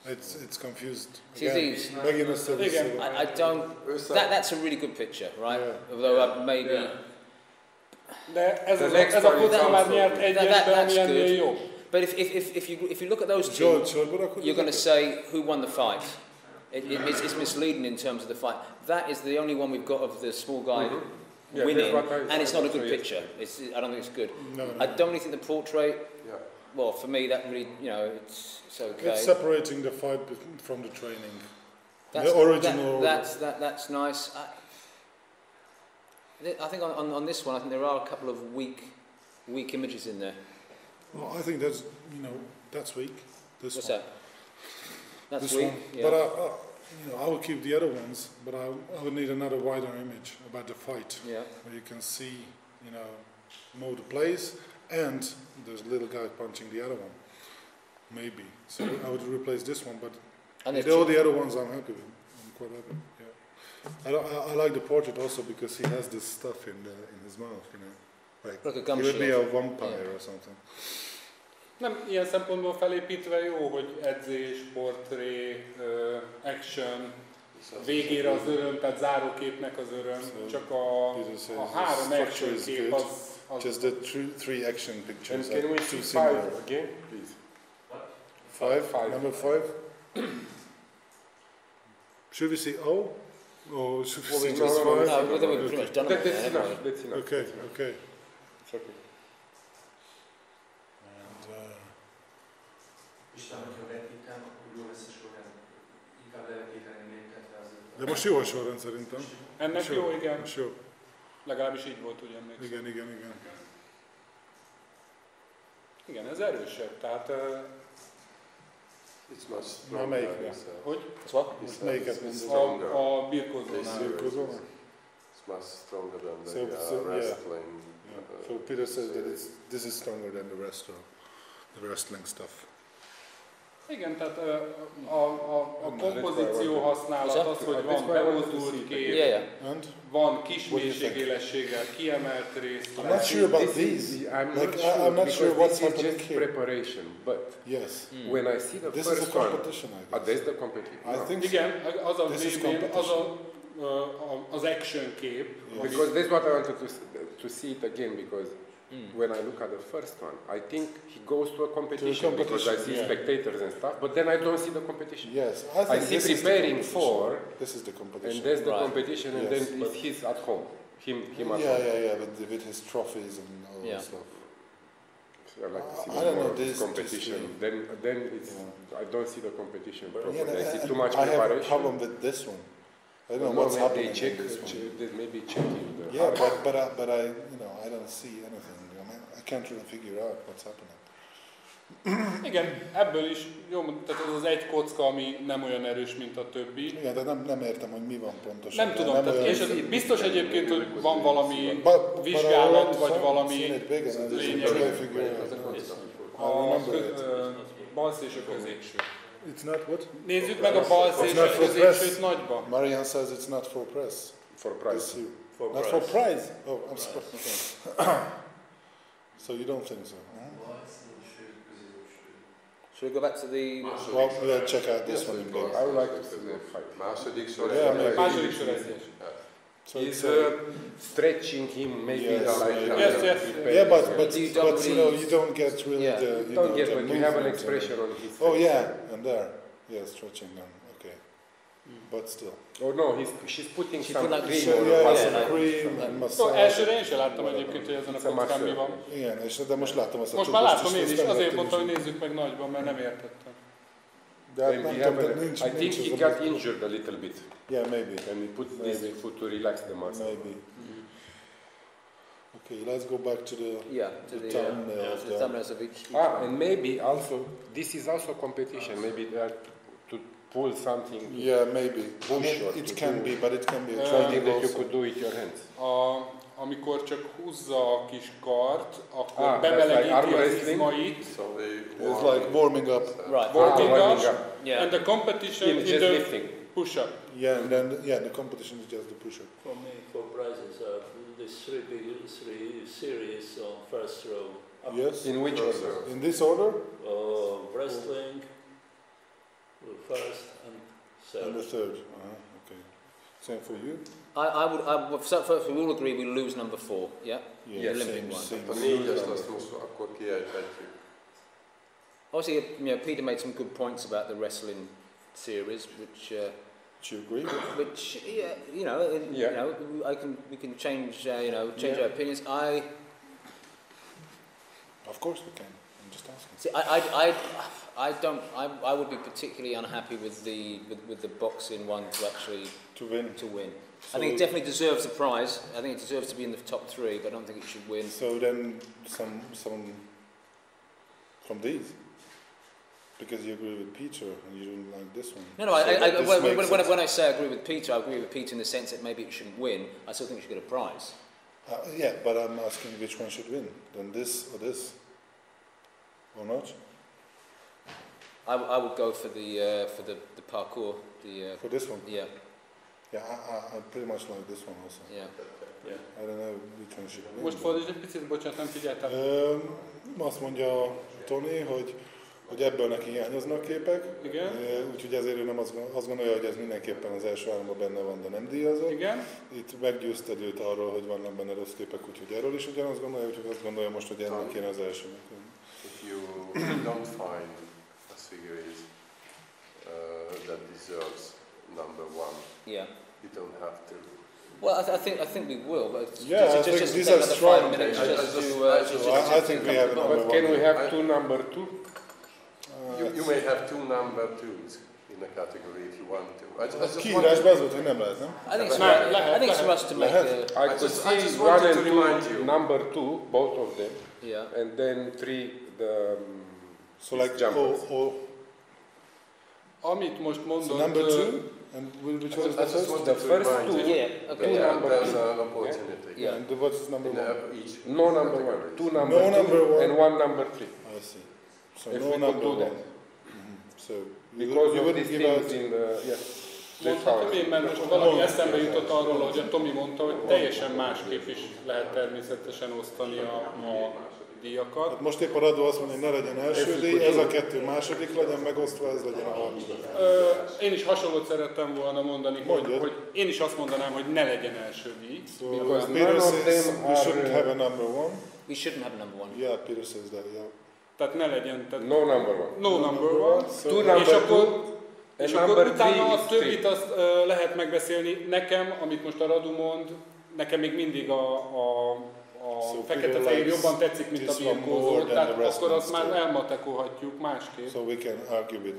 It's confused. See these? I don't. That's a really good picture, right? Yeah. Although maybe. Yeah. De ez a kocka már nyert egyet, de ennél jobb. But if you look at those two, you're going to say who won the fight. It's misleading in terms of the fight. That is the only one we've got of the small guy winning, and it's not a good picture. I don't think it's good. No. I don't really think the portrait. Well, for me, that really, it's okay. It's separating the fight from the training. The original. That's nice. I think on this one, I think there are a couple of weak images in there. Well, I think that's weak. What's that? That's this weak. One. Yeah. But I will keep the other ones. But I would need another wider image about the fight. Yeah. Where you can see you know, mode plays, and there's a little guy punching the other one. Maybe. So I would replace this one, but all the other ones I'm happy with. I'm quite happy. Yeah. I like the portrait also because he has this stuff in his mouth, you know. Like a gum he would be a shield. vampire or something. Nem, ilyen szempontból felépítve jó, hogy edzés, portré, action, végére az öröm, tehát záróképnek az öröm, csak a három action kép az... Just the three action pictures. And can we see 5 again, please? Five. Number 5. Should we see O? Or should we see just 5? No, we've pretty much done it. That's enough. That's enough. Okay. It's okay. De most jó a sorrend szerintem. Ennek jó, igen. Most jó. Legalábbis így volt, ugye emlékszem. Igen. Igen, ez erősebb, tehát... It's much stronger. Melyik? Hogy? Melyiket stronger. A birkózónál. It's much stronger than the wrestling. So Peter says that this is stronger than the wrestling stuff. Igen, tehát a kompozíció használat az, hogy van bemozdult kép, van kis mélységélességgel kiemelt rész. I'm not sure about these. I'm not sure what's happening just here. preparation, but yes. When I see the This first is a competition, I guess. That's the competition. I think igen, az a this VB-n, az action kép. Yes. Because that's what I wanted to see it again, because when I look at the first one, I think he goes to a competition because I see spectators and stuff, but then I don't see the competition. Yes, I see preparing for, this is the competition. and that's the competition, and then he's at home. Him at home. Yeah, with his trophies and all that stuff. So I like to see I don't know this competition. Then it's I don't see the competition properly. I see too much I preparation. have a problem with this one. I don't know what's happening. They maybe checking the. Yeah, but I I don't see anything. I mean, I can't really figure out what's happening. Igen, ebből is jó, tehát az egy kocka, ami nem olyan erős, mint a többi. Igen, de nem értem, hogy mi van pontosan. Nem tudom, tehát, és az biztos egyébként, hogy van valami vizsgálat, vagy valami lényeg. A bal szélső középső. It's not what? Nézzük meg a bal szélső középsőt nagyba. Marianne says it's not for press. For prize. Not for prize. Oh, I'm sorry. So you don't think so? Should we go back to the... Well, we'll check out this one again. I would like to see the fight. Második sor. Második sor egyes. So He's stretching him, maybe Yes. Yeah, but you don't get really the... You don't get, but you have an expression on his face. Oh yeah, and there. Yeah, stretching them. Okay. But still. Oh no, she's putting some cream some cream and massage. Elsőre én sem láttam egyébként, hogy ezen a kockán mi van. Igen, de most látom azt a most már látom én is, azért mondtam, hogy nézzük meg nagyban, mert nem értettem. I think he got injured a little bit. Yeah, maybe. And he put this foot to relax the muscle. Maybe. Okay, let's go back to the thumbnails of each. And maybe also, this is also competition. Maybe to pull something. Yeah, maybe. It can be, but it can be a training that you could do with your hands. Amikor csak húzza a kis kart, akkor bemelegíti az izmait. It's like warming up. Right. Warming up. Yeah. And the competition is the push-up. Yeah, and then the competition is just the push-up. For me, for prizes, these three series on first row. Yes. In which order? In this order? Wrestling, first and third. And the third. Okay. Same for you? We all agree we lose number 4, yeah? Yeah, the Olympic one. A négyes azt most akkor kiejthetjük. Obviously, Peter made some good points about the wrestling series, which you agree? Which we can change our opinions. Of course we can. I'm just asking. See, I would be particularly unhappy with the boxing one to win. So I think it definitely deserves a prize. I think it deserves to be in the top 3, but I don't think it should win. So then some from these. Because you agree with Peter and you don't like this one. No. When I say I agree with Peter in the sense that maybe it shouldn't win. I still think it should get a prize. Yeah, but I'm asking which one should win. Then this or this, or not? I would go for the parkour. For this one. Yeah. Yeah, I pretty much like this one also. Yeah. I don't know which one should win. Most fordíts egy picit, bocsánat, nem figyeltem. Azt mondja Tony, hogy ebből neki hiányoznak képek. Igen. Úgyhogy ezért ő nem azt gondolja, hogy ez mindenképpen az első háromban benne van, de nem díjazott. Igen. Itt meggyőzted őt arról, hogy vannak benne rossz képek, úgyhogy erről is ugyanazt gondolja, úgyhogy azt gondolja most, hogy ennek kéne az elsőnek. If you don't find a series that deserves number one, you don't have to. Well, I think we will, but just these are strong. I think we have number one. But can we have two number two? You may have two number twos in a category if you want to. Kiírásban az volt, hogy nem lehet, nem? I think it's for us to make I could see one and two, number two, both of them. Yeah. And then three, the so like jumpers. Amit most mondod... So number two? And which one is the first? The first two. Yeah. Okay. There's an opportunity. Yeah. And what's number one? No number one. Two number two and one number three. I see. So if no number one. So because you wouldn't give us in the Mondhatom én, mert most valami eszembe jutott arról, hogy a Tomi mondta, hogy teljesen másképp is lehet természetesen osztani a díjakat. Hát most épp a Radó azt mondja, hogy ne legyen első díj, ez a kettő második legyen megosztva, ez legyen a harmadik. Én is hasonlót szerettem volna mondani, hogy én is azt mondanám, hogy ne legyen első díj. So Peter says we shouldn't have a number one. We shouldn't have a number one. Yeah, Peter says that, yeah. Tehát ne legyen... No number one. No number one. Two number two. És akkor utána a többit azt lehet megbeszélni. Nekem, amit most a Radu mond, nekem még mindig a fekete-fehér jobban tetszik, mint a birkózó, tehát akkor azt már elmatekolhatjuk másképp. So we can argue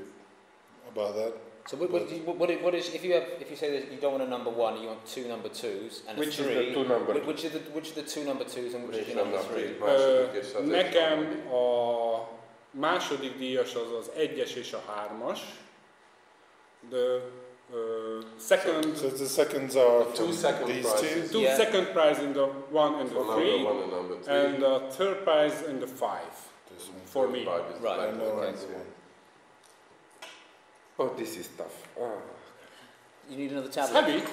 about that. So what is if you say that you don't want a number one, you want two number twos and which a three. Is the two number? Which are the two number twos and which is the number three? Nekem a második díjas az egyes és a hármas. The second. So the seconds are two second these prizes. two. Two second prize in the one and the three, and the third prize in the five. For me. Right. Okay. Oh, this is tough. You need another tablet. It's heavy.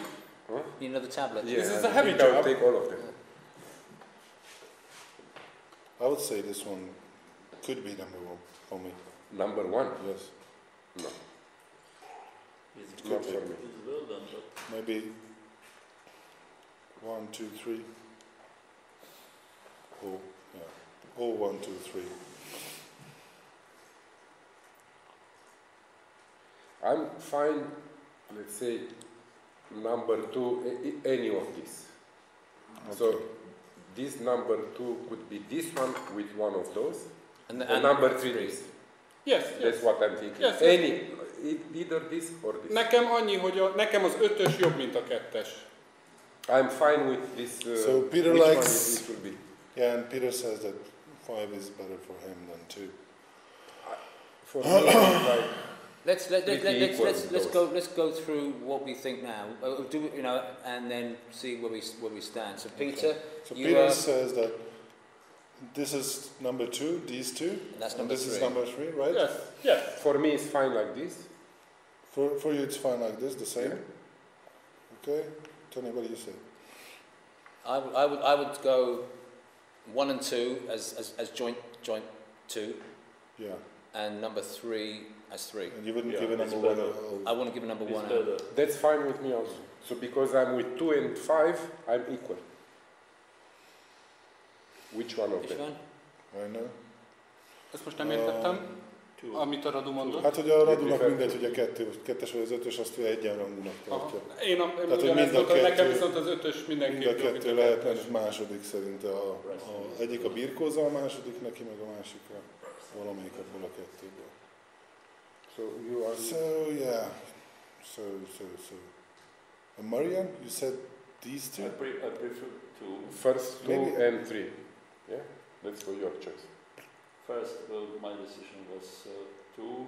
You need another tablet. Yeah, this is a heavy job. job. I'll take all of them. I would say this one could be number one for me. Number one? Yes. No. It's Not for me. well done, but Maybe 1, 2, 3. Oh, yeah. Oh, 1, 2, 3. I'm fine, let's say, number two, any of these. Okay. So, this number two could be this one with one of those, And number three this. Yes, That's what I'm thinking. Yes, Any, either this or this. Nekem annyi, hogy nekem az ötös jobb, mint a kettes. I'm fine with this. So Peter which likes. one it will be? Yeah, and Peter says that 5 is better for him than 2. For me, like, let's go through what we think now. And then see where we stand. So Peter, Okay. So Peter says that this is number 2, these two, and that's and number this 3. is number 3, right? Yes, yes. for me, it's fine like this. For you, it's fine like this, the same. Yeah. Okay, Tony, what do you say? I would go 1 and 2 as joint 2. Yeah. And number 3 as 3. And you wouldn't give a number 1 I wouldn't give a number 1 out. That's fine with me also. So because I'm with 2 and 5, I'm equal. Which one of Which them? one? I know. Ezt most nem értettem, amit a Radu mondott. Hát, hogy a Radunak mindegy, hogy a kettes vagy az ötös, azt ő egyenrangúnak tartja. Én ugyanezt mondtam, nekem viszont az ötös mindenképp mind a jobb, mint kettő a lehetne, kettes. és második szerinte egyik a birkóza, a második neki, meg a másik valamelyik abból a kettőből. So you are. So yeah. So. And Marian, you said these two? I prefer 2. First 2 Maybe. and 3. Yeah? That's for your choice. First, my decision was 2,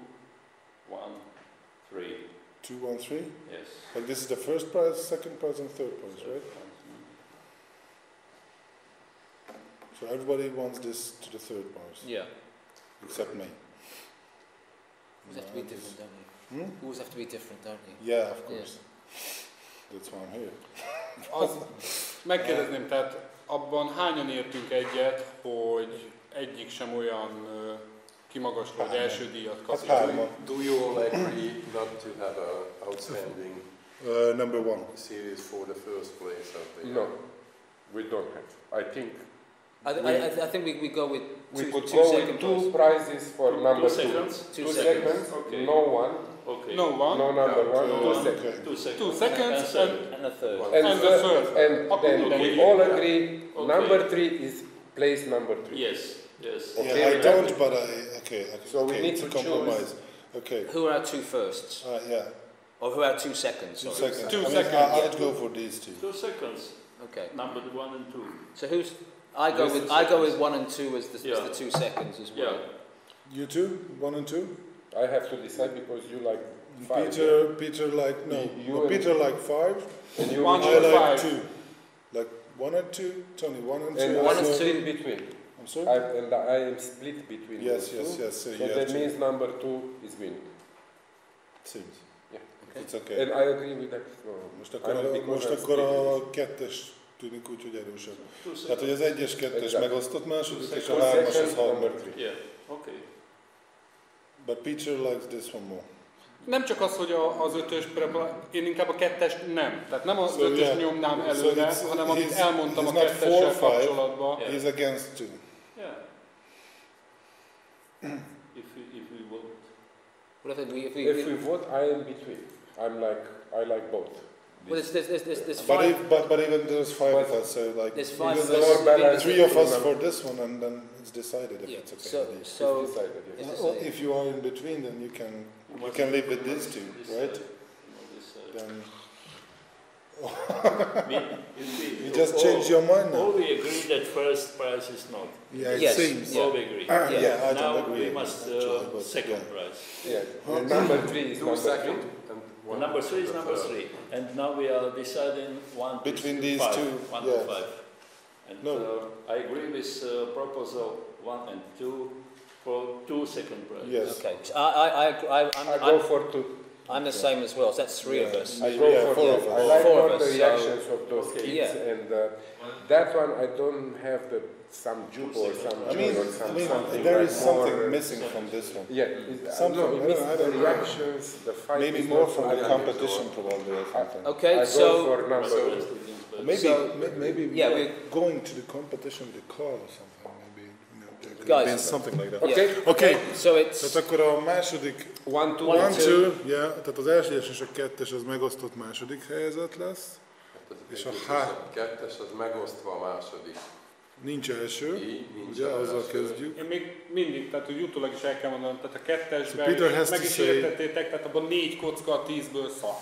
1, 3. 2, 1, 3? Yes. Like this is the first prize, second prize, and third prize, right? So everybody wants this to the third bars. Yeah. Except me. Always have to be different, don't you? Always have to be different, don't you? Yeah, of course. That's why I'm here. Megkérdezném, tehát abban hányan értünk egyet, hogy egyik sem olyan kimagasló, hogy első díjat kap? Do you all agree not to have an outstanding number one series for the first place of the No, we don't have. I think I think we go with we two, could two go second with two prize. prizes for number 2 seconds? 2. 2 seconds, Okay. no one, Okay. No one. no number Yeah, 1, no 2 one. seconds. 2 seconds. 2 seconds And a third. And the third. And Okay, then okay. we all agree Okay. number 3 is place number 3. Yes, yes. Okay. Yeah, I we don't, have- but okay. So we need it's a to choose. compromise. Okay. Who are our two firsts? Yeah. Or who are our 2 seconds? 2 sorry. seconds. 2 I mean, seconds. I'd go for these two. 2 seconds. Okay. Number 1 and 2. So who's? I go Yes, with 2 I go with seconds. 1 and 2 as the Yeah. 2 seconds as well. Yeah. You two, 1 and 2. I have to decide because you like 5. Peter like no. You no and- Peter like 5. And you One I and like 5. 2. Like 1 and 2. Tony 1 and 2. And One I'm and split two. between. I'm sorry. I am split between Yes, those yes, two. yes. So So you have that to. means number 2 is winning. Seems. Yeah. Okay. It's okay. And I agree with that. Most akkor a kettes tűnik úgy, hogy erősebb. 2 Tehát, hogy az seconds. egyes, kettes Exactly. megosztott második, és a 2 hármas az seconds, number harmadik. 3. Yeah, okay. But Peter likes this one more. Nem csak az, hogy az ötös, én inkább a kettest nem. Tehát nem az So, ötös yeah. nyomnám So előre, it's- hanem amit he's- elmondtam a he's not kettessel 4-5. kapcsolatban. Yeah. He's against 2. Yeah. if we vote. What if we? If we vote, I am between. I like both. Well, there's But, 5. but even there's 5 of us, so like There's 5 even of though us. more balanced 3 of us number. for this one, and then it's decided if Yeah. it's okay. So with you. so It's decided, yes. it's Well, the same. if you are in between, then you can live with these two, right? Then you just change your mind now. All we agree that first prize is not. Yeah, it Yes. seems. Yeah. All we agree. Yeah, I Now don't agree. we must actually, but second yeah. prize. Yeah. And number 3 is 2 number 3. second and The one number 3 is the number third. 3, and now we are deciding 1 to Between these 5, two, 1 yeah. to 5. And No. I agree with proposal 1 and 2 for 2 second prize. Yes. Okay. So I I go for 2. I'm the same as well. So that's 3 of us. I go Yeah, for 4 of 2. us. I like 4 of more the us, so- reactions of those Okay. kids, Yeah. and that one I don't have some juke or some I mean, joy or something there like is something more, missing from this one. Yeah, Something, no, I it means don't the know. reactions, the fight. Maybe is more not from so the dynamic. competition, probably. Or something. Okay. I So go for number So 2. Maybe, So- maybe yeah, we're going to the competition with the car or something. Maybe there could Guys. have been something like that. Okay. Okay. So it's Tehát akkor a második 1, 2, 1, 1, 2. 2, yeah, tehát az első és a kettes az megosztott második helyzet lesz. És a A kettes az megosztva a második. Nincs első, Így, nincs ugye, azzal első. kezdjük. Én még mindig, tehát hogy utólag is el kell mondanom, tehát a kettesben So Peter has to meg is say- értettétek, tehát abban 4 kocka a 10-ből szak.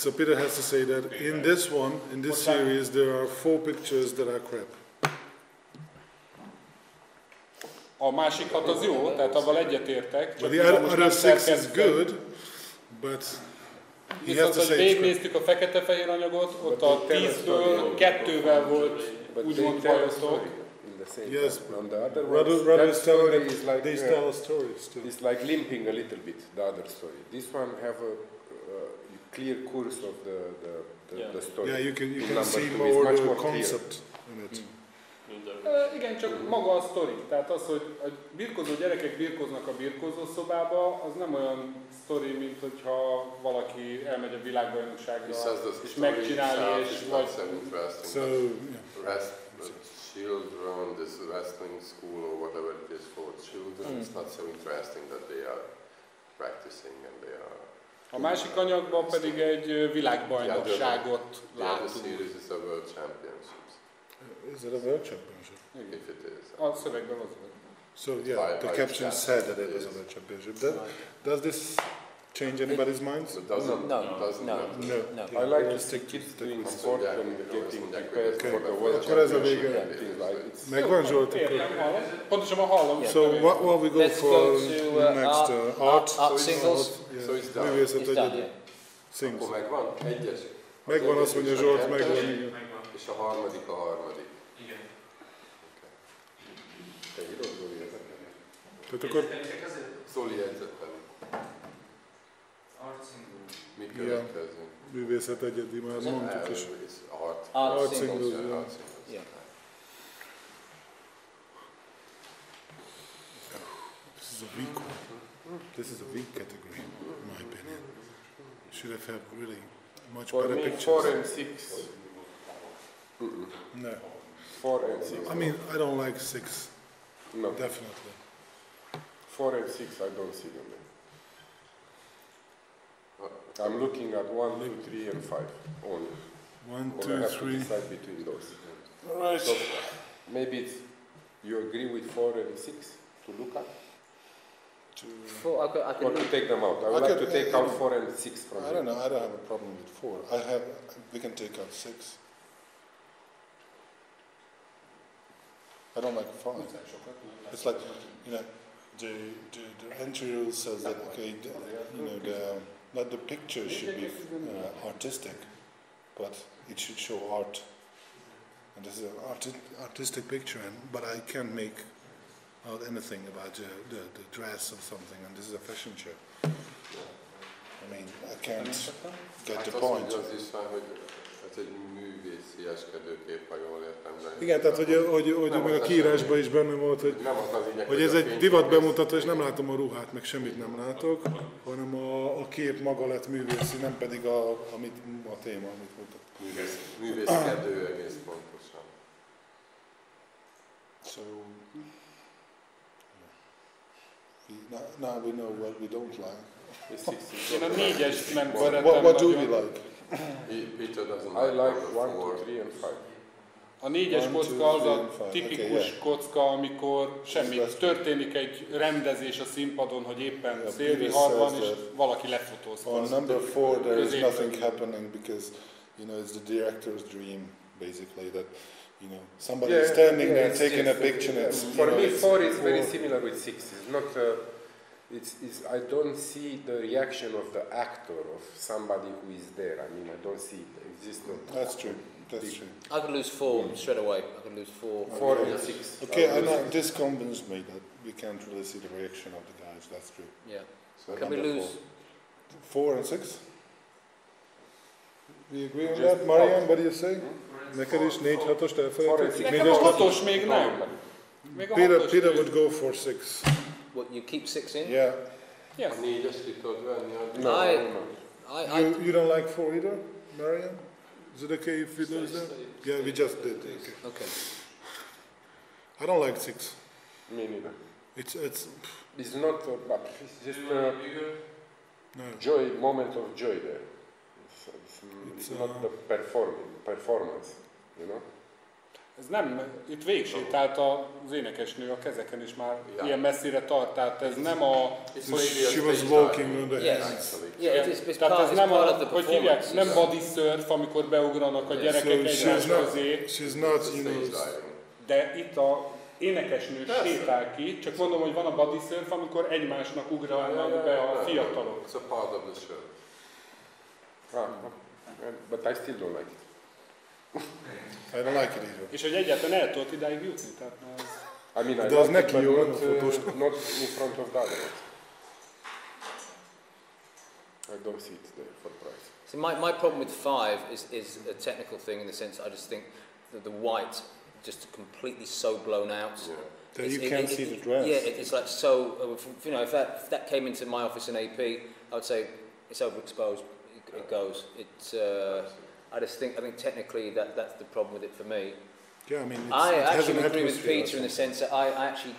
So Peter has to say that in this one, in this series, there are 4 pictures that are crap. A másik 6 az jó, tehát abban egyetértek. But Csak the mivel most other nem 6 is szerkesztett, good, but he has viszont, to hogy say it's crap. végignéztük a fekete-fehér anyagot, ott a 10-ből 2-vel volt But úgymond they tell a bajotok. story in the same Yes, time. On the other Rather, ones, rather that is telling story them, is like they tell a story still. it's like limping a little bit. The other story. This one have a clear course of the story. Yeah, you can Number see 2 is more much the more clear. concept in it. Igen, csak maga a sztori. Tehát az, hogy a birkózó gyerekek birkóznak a birkózó szobába, az nem olyan sztori, mint hogyha valaki elmegy a világbajnokságra és megcsinálni, és vagy... So interesting. So, yeah. The children, this wrestling school or whatever it is for children, it's not so interesting that they are practicing and they are. A másik anyagban pedig egy világbajnokságot The other látunk. series is a world championships. Is it a world championship? If it is. A szövegben az volt. So yeah, the caption said that it was a world championship. Does this change anybody's minds? It doesn't. No, doesn't no. matter. No. No. I like to Stick see to kids the doing concept. sport Yeah, and you getting always prepared think for that the the world Akkor ez a championship vége. and things like it's Megvan Zsolt, akkor. Értem, hallom. Pontosabban hallom. Yeah. So what we go Let's for go to next? art singles. So it's done. Művészet It's done, egyedül. yeah. Sings. Akkor megvan? Egyes. Megvan, azt mondja Zsolt, megvan, igen. Megvan. És a harmadik a harmadik. Igen. Tehát akkor... Szóli jegyzettel. Mi következő? Művészet egyedi, már mondtuk is. Art singles, singles. Yeah. This is a weak one. This is a weak category, in my opinion. Should have had really much better pictures. 4 and 6. No. 4 and 6. I mean, I don't like 6. No. Definitely. 4 and 6, I don't see them. I'm looking at 1, 2, 3, and 5 only. 1, I 2, have to 3. decide between those. Right. So maybe you agree with 4 and 6 to look at? Four, I Or to take them out? I would like to take out 4 and 6 from I don't know, I don't have a problem with 4. We can take out 6. I don't like 5. It's like, you know, the entry rule says that, okay, not the picture should be artistic, but it should show art. And this is an artistic picture, but I can't make out anything about the dress or something, and this is a fashion show. I mean, I can't get the point. Az is van, hogy ez egy művészeskedőkép, ha jól értem. Igen, tehát hogy meg a kiírásban is benne volt, hogy ez egy divat bemutató, és nem látom a ruhát, meg semmit nem látok, hanem a kép maga lett művészi, nem pedig a téma, amit mutat. Művészkedő egész pontosan. So, now we know what we don't like. Én a 4-est nem szeretem What do we nagyon. like? Peter doesn't I like 1, 4. 2, 3, and 5. A 4-es kocka az a tipikus kocka, amikor semmi történik, egy rendezés a színpadon, hogy éppen szélvihar van, és valaki lefotózta. On number 4 there is nothing happening because, you know, it's the director's dream, basically, that, you know, somebody is standing there taking a picture. For me, 4 is very similar with 6. It's not. I don't see the reaction of the actor, of somebody who is there. I mean, I don't see it. It's just not. That's true. That's true. I could lose 4 straight away. I could lose 4. 4 and 6. Okay, I know this convinced me that we can't really see the reaction of the guys. That's true. Yeah. So Can we lose 4 and 6? We agree on that, Marian? What do you say? Neked is 4-6-ost elfelejtettük? Nekem a 6-os még nem. Peter would go for 6. what you keep 6 in? Yeah. Yes. A 4-est ki tudod venni? You don't like 4 either, Marian? Is it okay if we lose that? Yeah, we just did. Okay. I don't like 6. Me neither. It's not. It's just joy, moment of joy there. It's not the performance, you know. Ez nem, itt végsétált az énekesnő a kezeken is már ilyen messzire tart, tehát ez nem a... She was walking on the hands. Tehát ez nem a, hogy hívják, nem body surf, amikor beugranak a gyerekek egymás közé. She's not, you know... De itt a énekesnő sétál ki, csak mondom, hogy van a body surf, amikor egymásnak ugrálnak be a fiatalok. It's a part of the show. But I still don't like it. I don't like it either. És hogy egyáltalán el tudott idáig jutni, tehát I mean, I de az like neki it, jó, but not not in front of the others. I don't see it there for price. So my problem with 5 is a technical thing in the sense I just think that the white just completely so blown out. Yeah. That you can't see the dress. Yeah, it's like so. You know, if that came into my office in AP, I would say it's overexposed. It goes. It's. I think technically that's the problem with it for me. Yeah, I mean, I actually agree with Peter in the sense that I actually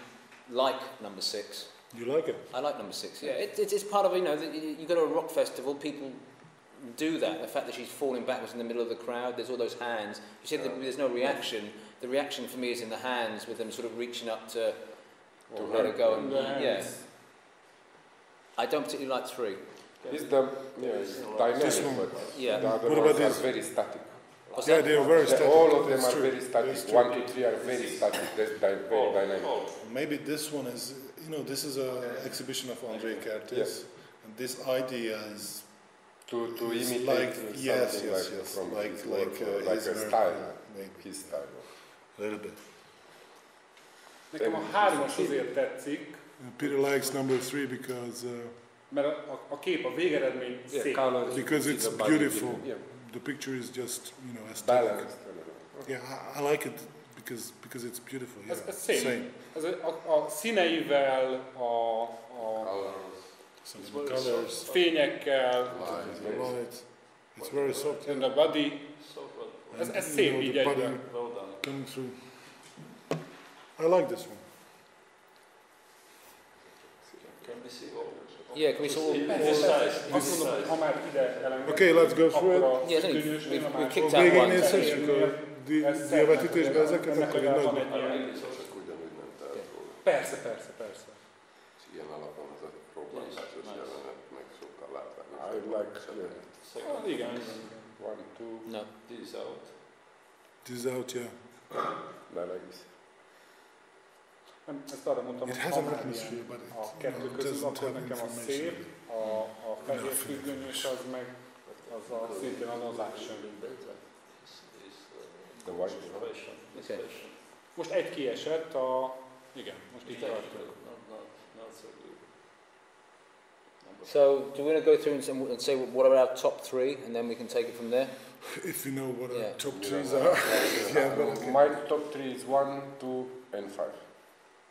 like number 6. You like it? I like number 6. Yeah, it's part of, you know, you go to a rock festival, people do that. The fact that she's falling backwards in the middle of the crowd, there's all those hands. You see, there's no reaction. The reaction for me is in the hands, with them sort of reaching up to let her go. And, yeah. I don't particularly like 3. It's dynamic, but the other ones are very static. Yeah, they are very static. All of them are very static. 1, 2, 3 are very static. That's very dynamic. Maybe this one is, you know, this is an exhibition of André Kertész, and this idea is to imitate like, something yes, from like his work, like his a style, maybe. his style. A little bit. Nekem a 3-as azért tetszik, Peter likes number 3 because mert a kép, a végeredmény szép. Because it's beautiful. The picture is just, you know, aesthetic. Yeah, I like it because it's beautiful. Yeah, ez szép. Ez a színeivel, some colors, fényekkel, lights. It's very soft. and the body. Ez szép így egyben. Coming through. I like this one. Yeah, can we sort of... Azt mondom, ha már ide elengedünk, Okay, let's go through it. Yeah, I think we've kicked A out végén one. nézzük a vetítésbe ezeket, akkor egy nagy... Csak ugyanúgy nem tehet róla. Persze. És ilyen alapon az a próbálkozásos jelenet, meg sokkal látványos. I like, Igen. 1, 2, No. This out. This is out, yeah. like this. Nem, ezt arra mondtam, It hogy has ha an már atmosphere, ilyen but a it kettő közül, akkor nekem a szép, a fehér függönyös az meg, az szintén az action. The white. Okay. Most egy kiesett, igen, most így tartunk. Not so good. So, do we want to go through and say what are our top 3, and then we can take it from there? If you know what our Yeah. top 3s are. Yeah, but okay. My top 3 is 1, 2, and 5.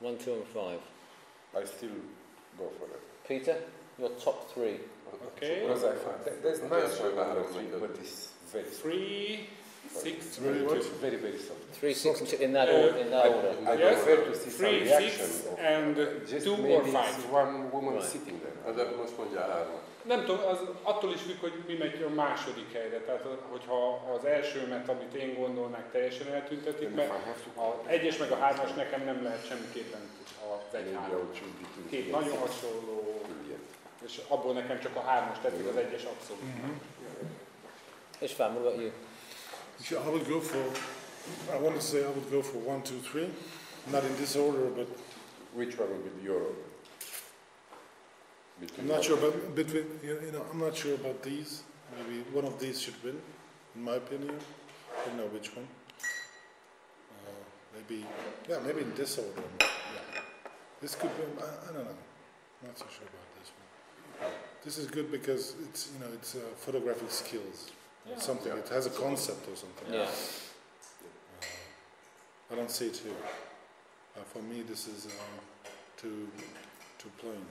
1, 2, and 5. I still go for it. Peter, your top 3. Okay. Because there's nice one number 3, but it's very 3, 6, very, very soft. 3, 6, and 2 in that order. I Yes. prefer to see 3, some reaction. 6, and Just 2 or maybe 5. it's one woman Right. sitting there. De most mondjál 3. Nem tudom, az attól is függ, hogy mi megy a második helyre. Tehát, hogyha az elsőmet, amit én gondolnák, teljesen eltüntetik, mert az 1-es meg a 3-as nekem nem lehet semmiképpen az 1-3. Két nagyon hasonló, és abból nekem csak a 3-as tetszik, az 1-es abszolút. Ishvan, what about you? I would go for, I want to say I would go for 1, 2, 3. Not in this order, but Which one would be your order? I'm not sure about I'm not sure about these. Maybe one of these should win, in my opinion. I don't know which one. Maybe in this order. Yeah. This could be. I don't know. Not so sure about this one. This is good because it's it's photographic skills. Yeah. Something. It has a concept or something. Yeah. I don't see it here. For me, this is too plain.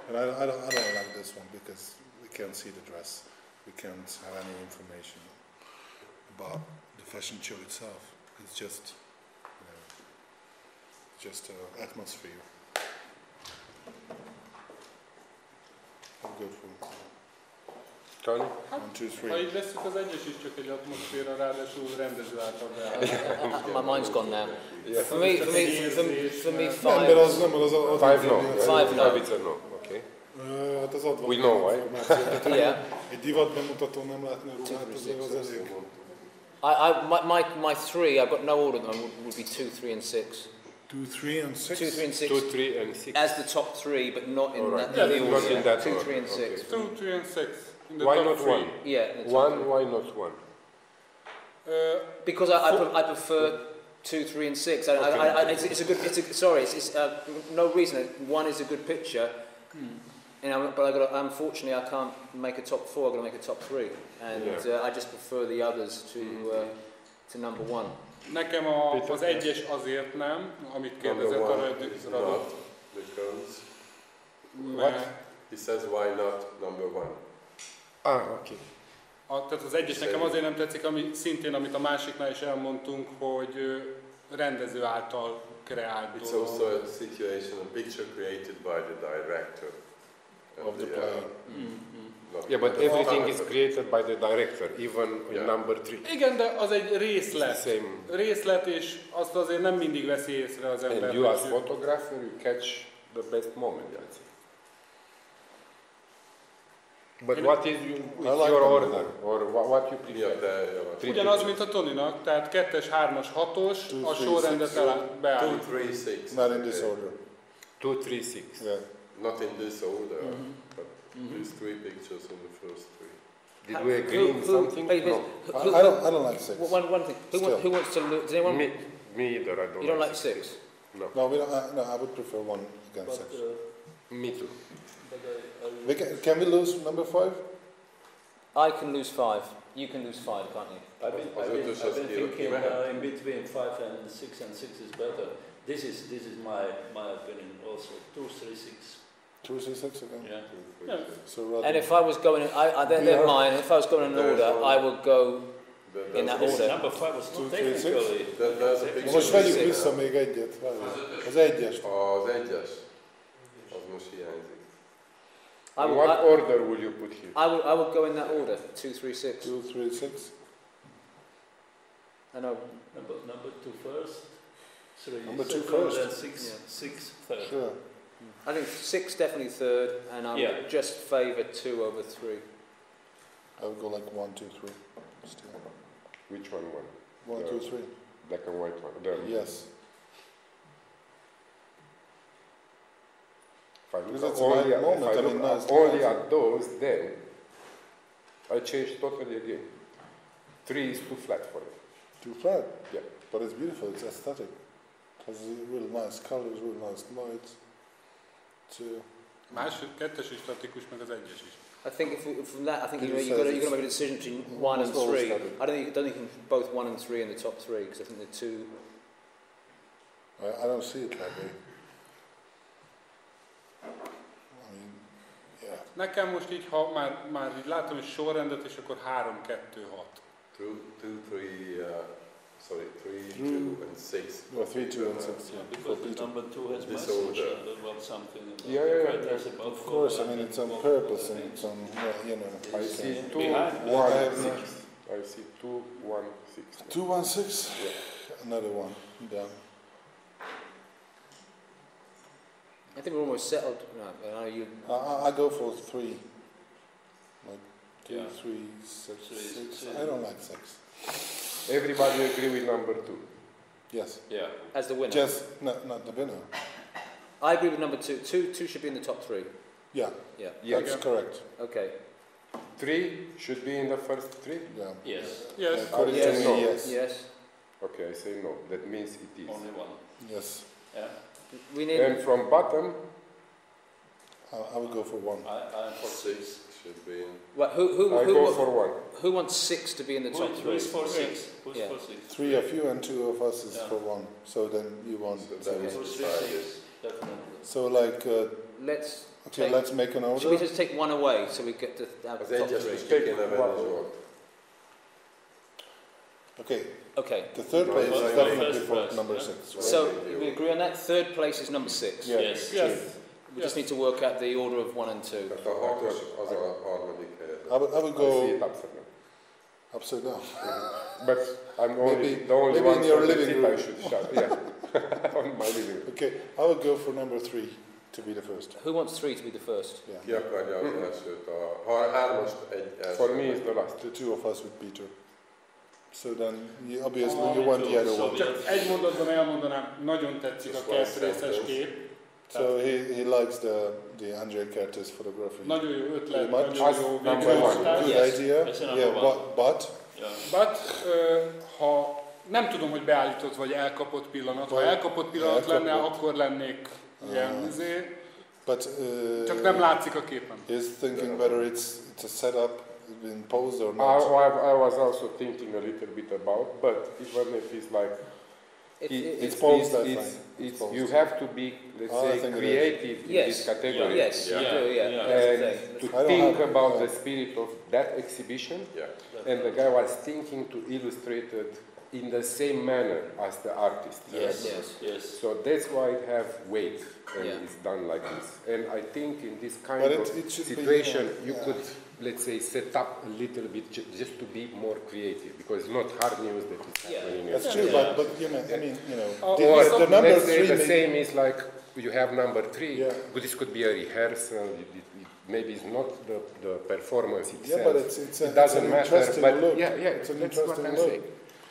And I don't like this one because we can't see the dress. We can't have any information about the fashion show itself. It's just, atmosphere. I'm good for Tony? 1, 2, 3. Ha így veszük, az 1-es is csak egy atmoszféra, ráadásul rendező által beállítani. My mind's gone now. For me, 5. Nem, mert az 5 no. 5 no. 5 it's a no. Okay. Hát az adva. We know why. Yeah. Egy divat bemutató nem látni a ruhát, az elég. My 3, I've got no order, would be 2, 3, and 6. 2, 3, and 6. 2, 3, and 6 2, 3, and 6. as the top 3, but not in Alright. that. Yeah, not in that 2, order. 3, and 6. Okay. 2, 3, and 6. In the Why top not 3. 1? Yeah. in the top 1, three. why not 1? Because I prefer 2, 3, and 6. It's a good. No reason. 1 is a good picture. But unfortunately, I can't make a top 4. I've got to make a top 3, and I just prefer the others to number 1. Nekem az 1-es azért nem, amit kérdezett a Radot. Because What? he says why not number 1. Okay. Tehát az 1-es nekem azért nem tetszik, ami szintén, amit a másiknál is elmondtunk, hogy rendező által kreált It's dolog. also a situation, a picture created by the director. Of the player. Yeah, but everything is created by the director, even in number 3. Igen, de az egy részlet. Same. Részlet, és azt azért nem mindig veszi észre az ember. And you as photographer, you catch the best moment, I'd say. But what is your order? Or what you prefer? Ugyanaz, mint a Toninak, tehát 2-es, 3-as, 6-os, a sorrendet beállít. 2, 3, 6. Not in this order. 2, 3, 6. Yeah. Not in this order, but these 3 pictures in the first 3. Did we agree on something? No. I don't like 6. One thing. Who wants to lose? Does anyone? Me either, I don't You don't like like 6? No. No, we don't, no, I would prefer 1 against 6. Me too. Can we lose number 5? I can lose 5. You can lose 5, can't you? I've been thinking in between 5 and 6 is better. This is my opinion also. 2, 3, 6. 2, 3, 6 again? Yeah. So And if I was going, they're mine. If I was going in order, I would go in that order. Number 5 was not technically. Most vegyük vissza még egyet. Az 1-est. Az 1-es. Az most hiányzik. What order will you put here? I would go in that order. 2, 3, 6. 2, 3, 6. I know. Number 2 first. 3 Number 2 second, first. and 6 third. Sure. I think 6 definitely third, and I would just favour 2 over 3. I would go like 1, 2, 3. Still. Which one? 1, 2, 3. Black and white one. Yes. If I Because look it's only, a moment, if I I mean, look nice only to at those, then I change totally again. 3 is too flat for me. Too flat? Yeah. But it's beautiful, it's aesthetic. It has real nice colors, real nice lights. Kettes is statikus, meg az 1-es is. I think if from that, I think you've got to make a decision between 1 and 3. I don't think both 1 and 3 in the top 3 because I think the 2. I don't see it that way. I mean, yeah. Nekem most így, ha már így látom egy sorrendet, és akkor 3, 2, 6. 2, 2, and 6. No, 3, 2, and 6. Yeah. Because the number 2 has message about something. About of course, I mean it's on purpose and it's on, you know. I see 2, 1, 6. I see 2, 1, 6. 2, 1, 6. Yeah. Another one down. I think we're almost settled. No, you. I go for 3. Like 2, Yeah. 3, 6, 6. I don't like 6. Everybody agree with number 2? Yes. Yeah. As the winner. Just not the winner. I agree with number 2. 2 should be in the top 3. Yeah. Yeah. That's correct. Okay. 3 should be in the first 3? Yeah. Yes. Yes. According to Yes. me, yes. Yes. Okay, I say no. That means it is. Only 1. Yes. Yeah. We need. And from bottom, I would go for 1. I'm for 6. Should be in. Well, I go for 1. Who wants 6 to be in the top 3? Who is for 6? Who's Yeah. for 6? 3 of you and 2 of us is Yeah. for 1. So then you want. So that Okay. is For 3, decided. 6. Definitely. So like, Let's. okay, let's make an Should we order. just take 1 away so we get to have Az the top 1-es 3? most kéne venni Zsolt. Okay, Okay. the third place is First definitely for place, number yeah. 6. So we agree on that. Third place is number 6. Yeah. Yes. Yes. We just need to work out the order of 1 and 2. Tehát a 6-os az a harmadik helyezett. I would I see go it upside down. upside down. But I'm only Maybe- the only maybe one in your for the living tip room. I should shut. Yeah, on my living room. Okay, I would go for number 3 to be the first. Who wants 3 to be the first? Yeah. Ki akarja az elsőt? Ha 3-ast egy első. For me, it's the last. The 2 of us with Peter. So then, obviously, you want the other one. Csak egy mondatban elmondanám, nagyon tetszik a kertrészes kép. So he likes the Andrei Kertész photography. Nagyon jó ötlet, Pretty much. nagyon jó Number one. végrehajtás. Good Yes. idea. That's a number Yeah, one. but Yeah. But, ha nem tudom, hogy beállított vagy elkapott pillanat. Ha elkapott pillanat lenne, akkor lennék ilyen but csak nem látszik a képen. he's thinking whether it's a setup in pose or I not. was also thinking a little bit about, but even if it's like, It's posed that way. it's posed. you have to be, let's I say, think it is. creative in Yes. this category. Yes, Yeah. you do, yeah. Yeah. That's the And thing. to I don't think have- about yeah. the spirit of that exhibition, Yeah. and the guy was thinking to illustrate it in the same manner as the artist. Yes, yes. Yes. So that's why it have weight and Yeah. it's done like this. And I think in this kind But of it should be, situation, you yeah. could, let's say, set up a little bit just to be more creative, because it's not hard news that it's Yeah. happening. That's true, Yeah. but I mean, Or the number let's say 3 the may- same is like you have number 3, Yeah. but this could be a rehearsal. Maybe it's not the performance itself. Yeah, but it doesn't an matter. interesting But look. yeah, It's an that's what interesting I'm look. saying.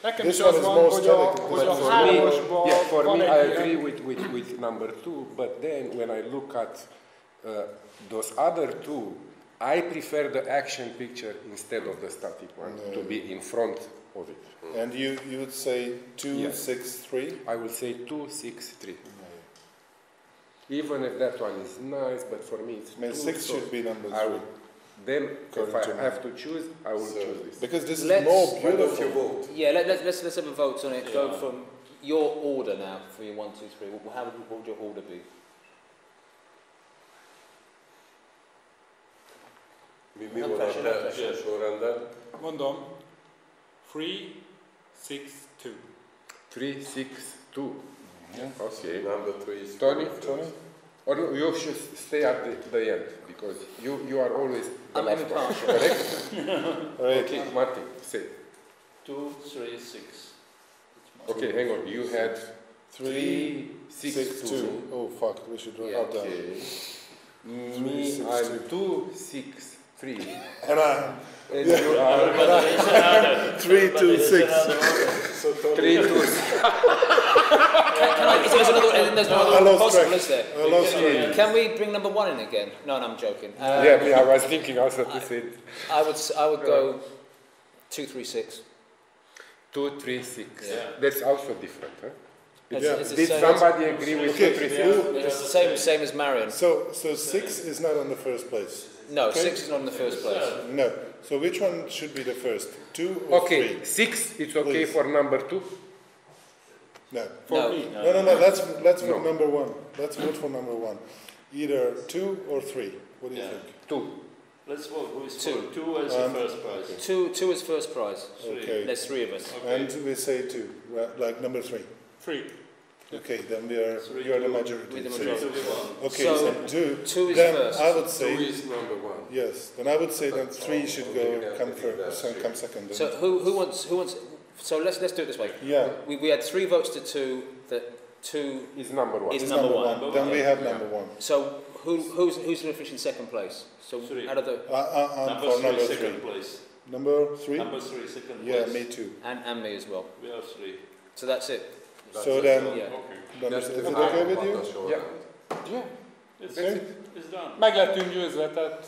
Nekem This is one az is van, more hogy static, hogy a but for hármasban Yeah, for van me, I egy agree ilyen, with number 2, but then when I look at those other 2, I prefer the action picture instead of the static one to be in front of it. And you would say 2, Yes. 6, 3? I will say 2, 6, 3. Even if that one is nice, but for me it's I mean, 6 should be number 3. Then if I have to choose, I will choose this. Because this is more beautiful. Yeah, let's have a vote on it. Go from your order now for your 1, 2, 3. What would your order be? Mi van a te sorrended? Mondom, 3, 6, 2. 3, 6, 2. Okay. Number 3 is Tony? Or you should stay at the end, because you are always the I'm last one, impartial. correct? Okay, Martin, say. 2, 3, 6. Okay, hang on. You had 3, 6, 2. Oh fuck, we should write that down. Okay. Me, I'm 2, 6, 3. And I... And you are 3, 2, 6. 3, 2, 6. There's no other possible, is there? I lost track. Can we bring number 1 in again? No, I'm joking. Yeah, I was thinking also to say I would go 2, 3, 6. 2, 3, 6. Yeah. That's also different, huh? It's the Did same- somebody agree with 2, 3, 6? It's the same as Marion. So 6 is not on the first place. No, Okay. 6 is not in the first place. No. So which one should be the first? 2 or 3? Okay, 6, it's okay Please. for number 2? No. No. No. Let's vote number 1. Let's vote for number 1. Either 2 or 3. What do you think? 2. Let's vote who is 2. 2 as the first prize. 2 is first prize. Okay. There's 3 of us. And we say 2, right? Like number 3. 3. Okay, then you are the majority. We're the So- majority. Okay, So, so 2. 2 is Then first. I would 2 say is number 1. yes. Then I would say that 3 should come first, come second. So who wants? So let's do it this way. Yeah. We had 3 votes to 2. That 2 Is number 1. is It's number 1. Then we have number 1. So who's going to finish in second place? So 3. out of the I'm Number for 3, number second 3. place. Number 3? Number 3, second Yeah, place. me too. and me as well. We have 3. So that's it. So then, Yeah. then is That's it the okay with top you? of the sorrend. It's done. Meg lettünk győzve, tehát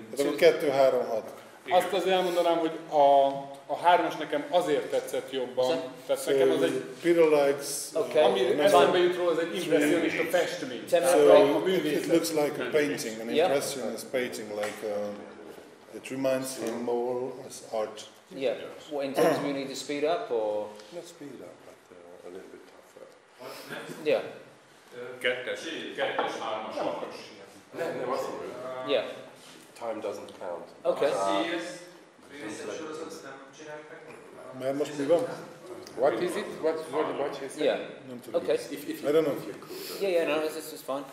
Hát akkor 2-3-6. azt azért elmondanám, hogy a 3-as nekem azért tetszett jobban, tehát nekem az egy, Peter likes. Okay. ami eszembe jut róla, az egy impresszionista festmény. Ten- It looks like a painting, an Yeah. impressionist painting, like it reminds him more as art. Yeah. What in terms of we need to speed up or? Let's speed it up, but a little bit tougher. Yeah. Kettes, 3-as. Nem, azt mondom. Yeah. Time doesn't count. Okay. Mert most mi van? What is it? What is it? Yeah. Nem tudom. Okay. I don't know. Yeah. No, this is fine.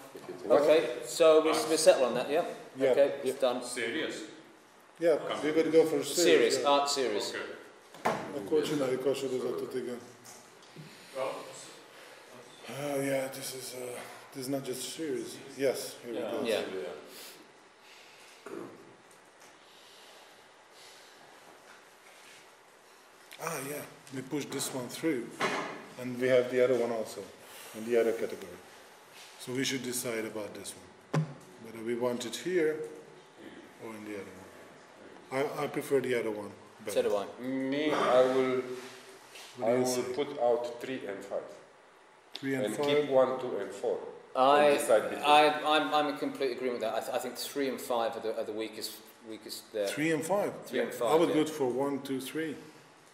Okay. So we settle on that. Yeah. Yeah. Okay. It's done. Serious? Yeah, we would go for Series. yeah. Art series. Akkor csináljuk a sorozatot, igen. Yeah, this is not just series. Yes, here we go. Yeah. Yeah, we push this one through, and we have the other one also, in the other category. So we should decide about this one, whether we want it here or in the other one. I prefer the other one So better. do I. Me, What do you say? put out 3 and 5. 3 and And 5. keep 1, 2 and 4. And decide between. I'm in complete agreement with that. I think 3 and 5 are the weakest there. 3 and 5. 3 and 5. I would yeah. go for 1, 2, 3.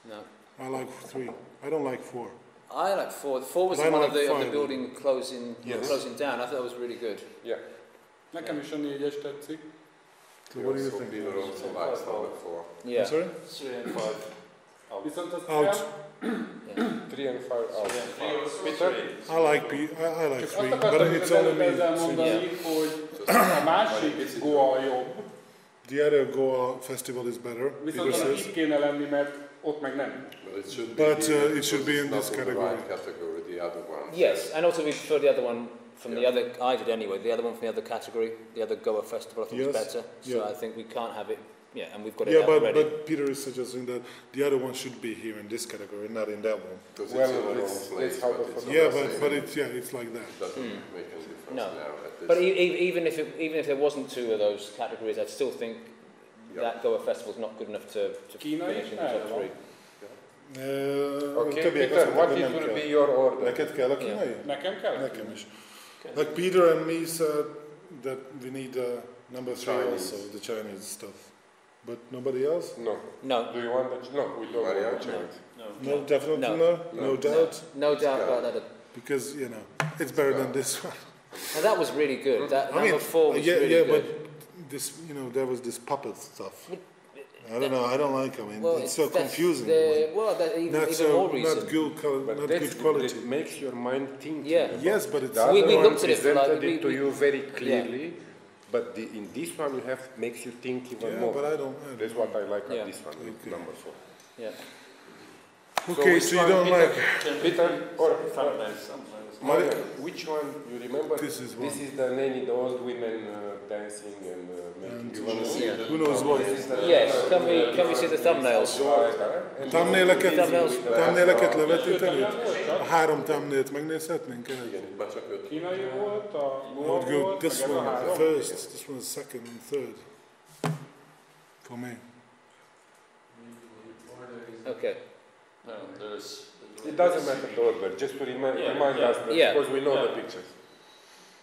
No. I like 3. I don't like 4. I like 4. 4 was But the I one like of the 5. building closing Yes. closing down. I thought that was really good. Yeah. Nekem is a 4-es tetszik. So what do you think? Peter also likes number 4. Yeah. I'm sorry? 3 and 5. Viszont azt Out. 3 and 5 out. Peter? I like 3, Csak azt but akartam it's az only előbb me. ezzel mondani, hogy a másik Goa jobb, The other Goa festival is better, viszont Peter annak says. itt kéne lenni, mert ott meg nem. But here it should be in because this it's not category. the right category, the other one. Yes, and also we prefer the other one from the other. I did anyway. The other one from the other category, the other Goa festival, I thought was Yes, better. So yeah. I think we can't have it. Yeah, and we've got it Yeah, out but already. Peter is suggesting that the other one should be here in this category, not in that one. Because Well, it's in the wrong let's place, have but a it's photo. Yeah, not the same. but it's like that. It doesn't make any difference No. now. At this But even if there wasn't 2 of those categories, I'd still think that Goa festival is not good enough to Kínai? finish in the top 3. Okay, többiek Peter, azt what mondták, it nem will kell. be your order? Neked kell a kínai? Nekem kell? Nekem is. Like Peter and me said that we need number 3 Chinese. also, the Chinese stuff. But nobody else? No. No. Do you want that? No, we don't Maria? want the Chinese. No, definitely No. no? No. No doubt? No doubt about that. Because, you know, it's better than this one. And that was really good. That I mean, number 4 was yeah, really yeah, good. but this, you know, there was this puppet stuff. I don't know, I don't like it. I mean, Well, it's so that's confusing. Well, that even Not even so, more reason. not good, But not that's good quality. It makes your mind think. Yeah. Yes, but it's... The We other one looked at it for presented like- it to you very clearly, but in this one you have makes you think even Yeah, more. but I don't... That's what I like Yeah. at this one, with Okay. number 4. Yeah. Okay, which so you one, don't Peter? like... Peter, or thumbnails. Maria, which one you remember? This is one. This is the nanny, the old women dancing and making. And You want to see? who knows what? Yes. Can we see the thumbnails? Thumbnaileket levetíteni? A 3 thumbnailt megnézhetnénk? Igen, itt már csak 5. Kínai volt, a I would Goa go volt, this meg ez a one 3. first, this one second and third. For me. Okay. No, there's. It doesn't matter the order, just to remind us that Yeah. because we know the pictures.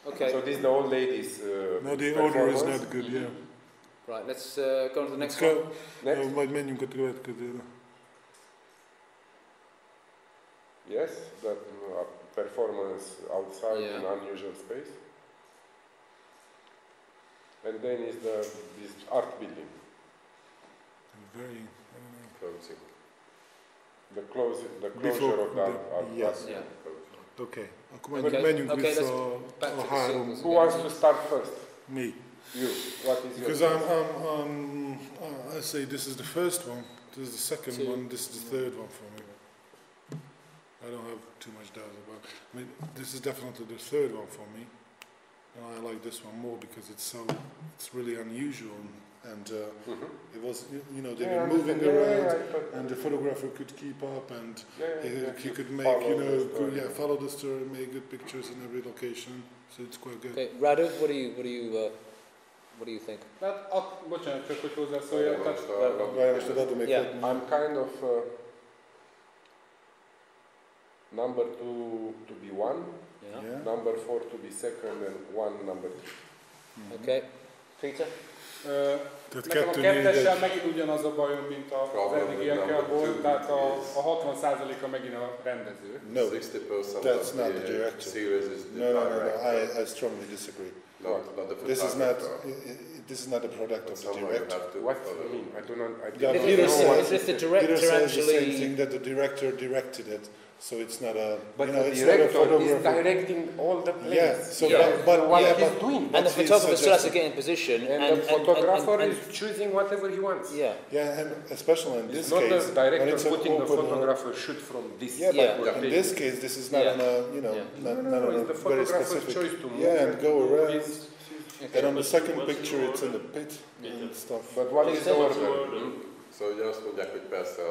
Okay. So this is the old ladies. No, the order is performance. not good, yeah. Right. Let's go on to the Let's next one. go. Next. Majd menjünk a következőre. Yes, that performance outside Yeah. in unusual space. And then is this art building, Very, I don't know. Closing. the closure Before of the the- art. yes. Yeah. Okay, akkor Okay. menjünk Okay, vissza back to a the 3. singles. Who wants to start first? Me. You. What is Because your? I say this is the first one, this is the second 2. one, this is the third one for me. I don't have too much doubt about it. I mean, this is definitely the third one for me. And I like this one more because it's really unusual. And it was, you know, they were moving around and the photographer could keep up and he could make, Follow you the know, story. follow the story, make good pictures in every location. So it's quite good. Okay. Radu, what do you think? Tehát, bocsánat, csak hogy hozzászóljak. Ryan, most adom még Yeah. I'm kind of number 2 to be 1, Yeah. Yeah? number 4 to be second, and 1 number 3. Okay. Peter? Tehát Nekem a 2, 4, kettessel 1. megint ugyanaz a bajom, mint az eddigiekkel volt, tehát a 60%-a megint a rendező. No, 60% that's of not the the director. series is the No, director. I strongly disagree. Not the This is not, photographer. this is not a product of the Someone you director. have to What do follow. you mean? I do not. I Yeah, didn't Peter know says- what- Is this the Peter director says the same actually? thing, that the director directed it, so it's not a, But you know, the it's not a director is photographer. directing all the plays. Yeah, so Yeah. but what yeah, he's but doing. And the But he's photographer still has to suggesting- get in position. And the photographer and- is choosing whatever he wants. Yeah. yeah, and especially in this It's not case, the when director it's an putting the open photographer shoot from this. Yeah, but Yeah. in this case, this is not Yeah. on a, you know, Yeah. not, No, not on a it's the very photographer's specific. choice to move. Yeah, and go around. He's- And on the second What's the picture, it's in order? the pit and stuff. But what is the What's the order? order? Szóval ugye azt mondják, hogy persze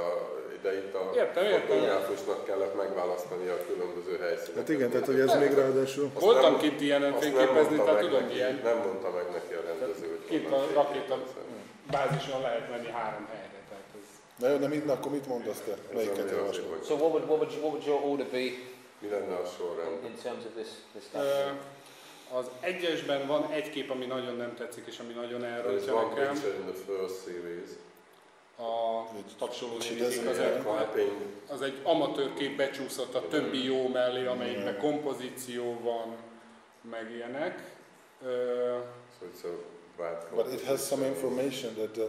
ide itt a Értem. fotográfusnak kellett megválasztani a különböző helyszíneket. Hát igen, tehát hogy ez még ráadásul. Azt Voltam nem- kint ilyenen azt nem fényképezni, mondta tehát meg tudom neki- ilyen. Nem mondta meg neki a rendező, hogy Kint honnan a rakéta fényképezzen. bázison lehet menni 3 helyre, tehát ez... Na jó, de akkor mit mondasz te? Melyiket Ez ami javaslod? azért, hogy So what would your order be mi lenne a sorrend? in terms of this Ö, stuff? Az egyesben van egy kép, ami nagyon nem tetszik, és ami nagyon There is elrontja one nekem. picture in the first series. A tapsoló She nézik, doesn't az have egy, Clapping. az egy amatőr kép becsúszott a többi jó mellé, amelyikben Yeah. kompozíció van, meg ilyenek. Ö, So it's a bad But it has some information that the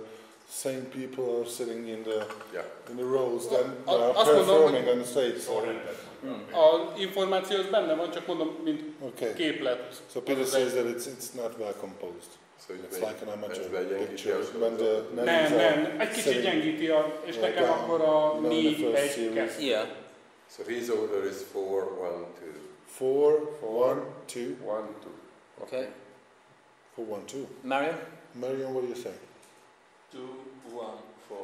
same people are sitting in the rows, then Azt are mondom, performing on the stage. So, A információ az benne van, csak mondom, mint okay. képlet. So Peter says that it's not well composed. So It's like an amateur ez gyengíti picture. a When the sorozatot. names Nem, egy kicsit sitting gyengíti, és like nekem that. akkor a No, in the 4, first 1, series. 2. Yeah. So his order is 4, 1, 2. 4, 1, 2. 1, 2. Okay. 4, 1, 2. Marion? Marion, what do you say? 2, 1, 4.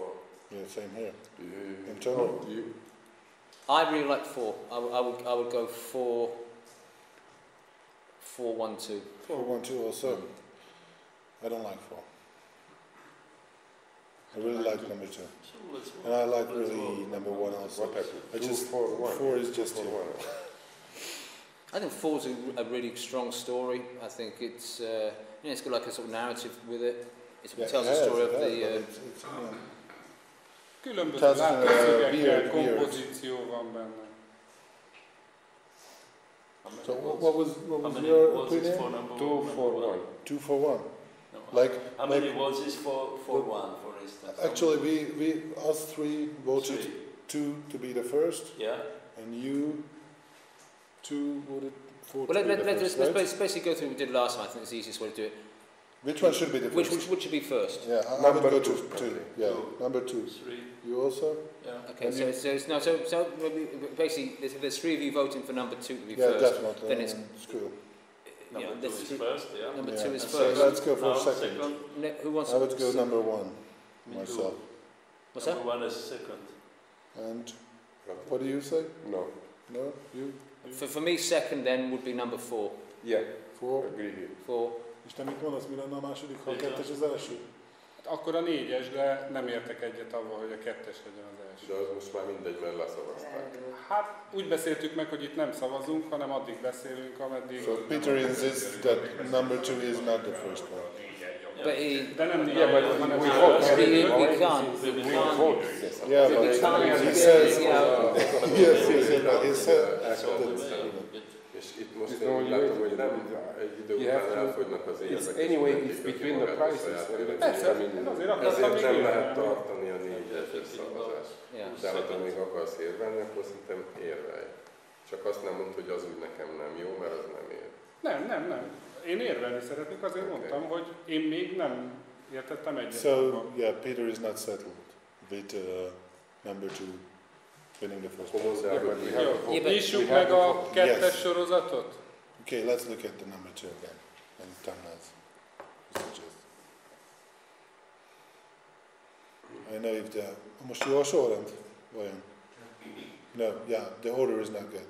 Yeah, same here. You- Internal? You, I really like 4. I would go 4, 4, 1, 2. 4, 1, 2 also. I don't like 4. I really like number 2. So let's And I like really number 1 also. What happened? I 2, just, 4, 1. 4 is just 4, here. 1. I think 4's a really strong story. I think it's it's got like a sort of narrative with it. It tells the story of the. Különböző látószögekkel, kompozíció van benne. So what was your opinion? 2 for 1. 2 for 1. No. Like how many votes is for 1, for instance? Actually, us three voted 2 to be the first. Yeah. And you 2 voted 4 Well, to be the first, right? let's basically go through what we did last time. I think it's the easiest way to do it. Which one should be the first? Which should be first? Yeah, I would go to 2. Yeah, number 2. 3. You also? Yeah. Okay, so basically, if there's 3 of you voting for number 2 to be yeah, first, definitely. then it's cool. Number 2 is first, yeah. Number 2 is So first. let's go for second. Who wants? I would go number 1 Me myself. too. What's that? Number 1 is second. And what do you say? No. No, you? For me, second then would be number 4. Yeah. 4. Agree here. 4. És te mit mondasz, mi lenne a második, ha a 2-es az első? Akkor a 4-es, de nem értek egyet avval, hogy a 2-es legyen az első. De az most már mindegy, mert leszavazták. Hát úgy beszéltük meg, hogy itt nem szavazunk, hanem addig beszélünk, ameddig... So Peter insists that number 2 is not the first one. But he, de nem Yeah, but hanem we vote. we can't. We vote. Yeah, but he says, he said És itt most én úgy látom, hogy nem egy idő után elfogynak az évek. It's anyway, it's between the prices. Ezért nem lehet tartani a 4-es szavazást. De ha te még akarsz érvelni, akkor szerintem érvelj. Csak azt nem mondd, hogy az úgy nekem nem jó, mert az nem ér. Nem. Én érvelni szeretnék, azért mondtam, hogy én még nem értettem egyet. So, yeah, Peter is not settled with number 2 winning the first place. Nyissuk meg a 2-es sorozatot? Okay, let's look at the number 2 again. And thumbnails. I know if the... Most jó a sorrend? Vajon? No, yeah, the order is not good.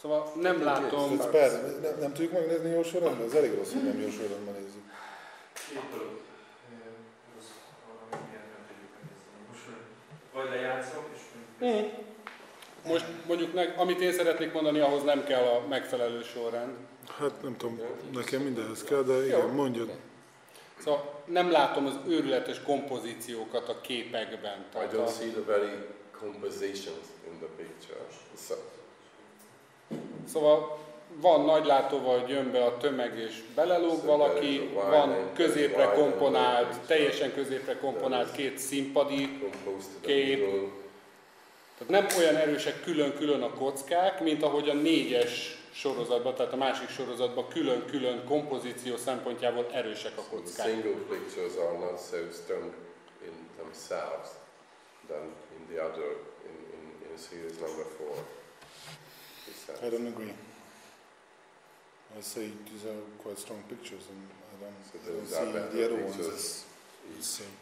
Szóval nem látom... It's bad. Nem tudjuk megnézni jó sorrendben? Ez elég rossz, hogy nem jó sorrendben nézzük. Vagy lejátszom, és... Most mondjuk, amit én szeretnék mondani, ahhoz nem kell a megfelelő sorrend. Hát nem tudom, nekem mindenhez kell, de igen, mondjad. Szóval nem látom az őrületes kompozíciókat a képekben. I don't see the very compositions in the picture. Szóval van nagylátóval jön be a tömeg és belelóg valaki, van középre komponált, teljesen középre komponált 2 színpadi kép. Tehát nem olyan erősek külön-külön a kockák, mint ahogy a 4-es sorozatban, tehát a másik sorozatban külön-külön kompozíció szempontjából erősek a kockák. Single pictures are not so strong in themselves than in the other, in series number 4. I don't agree. I say these are quite strong pictures, and I don't see the other ones as the same.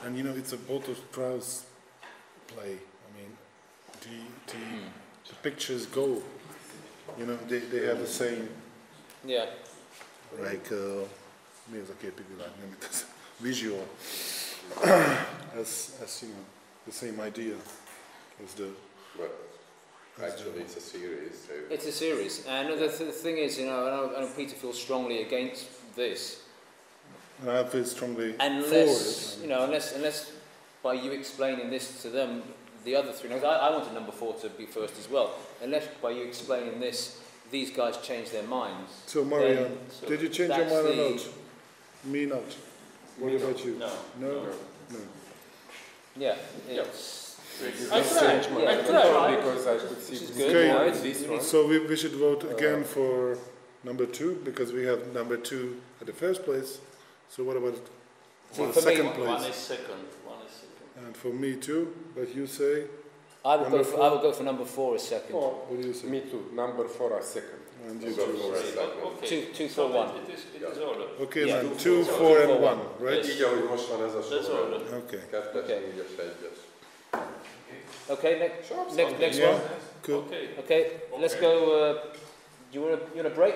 And you know, it's a Boto Strauss play. I mean, the pictures go. You know, they have the same. Yeah. Like mi az a képi világ? Nem itt az visual. as you know, the same idea as the. But actually, it's a series. So It's a series, and the thing is, you know, I know Peter feels strongly against this. And I feel strongly Unless, for it. you know, unless by you explaining this to them, the other 3. I wanted number 4 to be first as well. Unless by you explaining this, these guys change their minds. So Marianne, So did you change your mind or not? Me not. What about you? No. No. Yeah. It's, I tried. Because I could see Which is this good. one, Yeah, this one. So we should vote again for number 2 because we have number 2 at the first place. So what about For the second me, place? One is second. And for me too, but you say? I would go for number 4 as second. What do you say? Me too. Number 4 as second. And you go too. for a second. Okay. 2 for 1. It is order. Okay, Yeah. then 2, 4 and 1, right? így, ahogy most van ez a That's sorrend. order. Okay. 2-es, Okay. 4-es, 1-es. Okay, next Yeah. one. Cool. Okay. Okay, let's go. You want a break?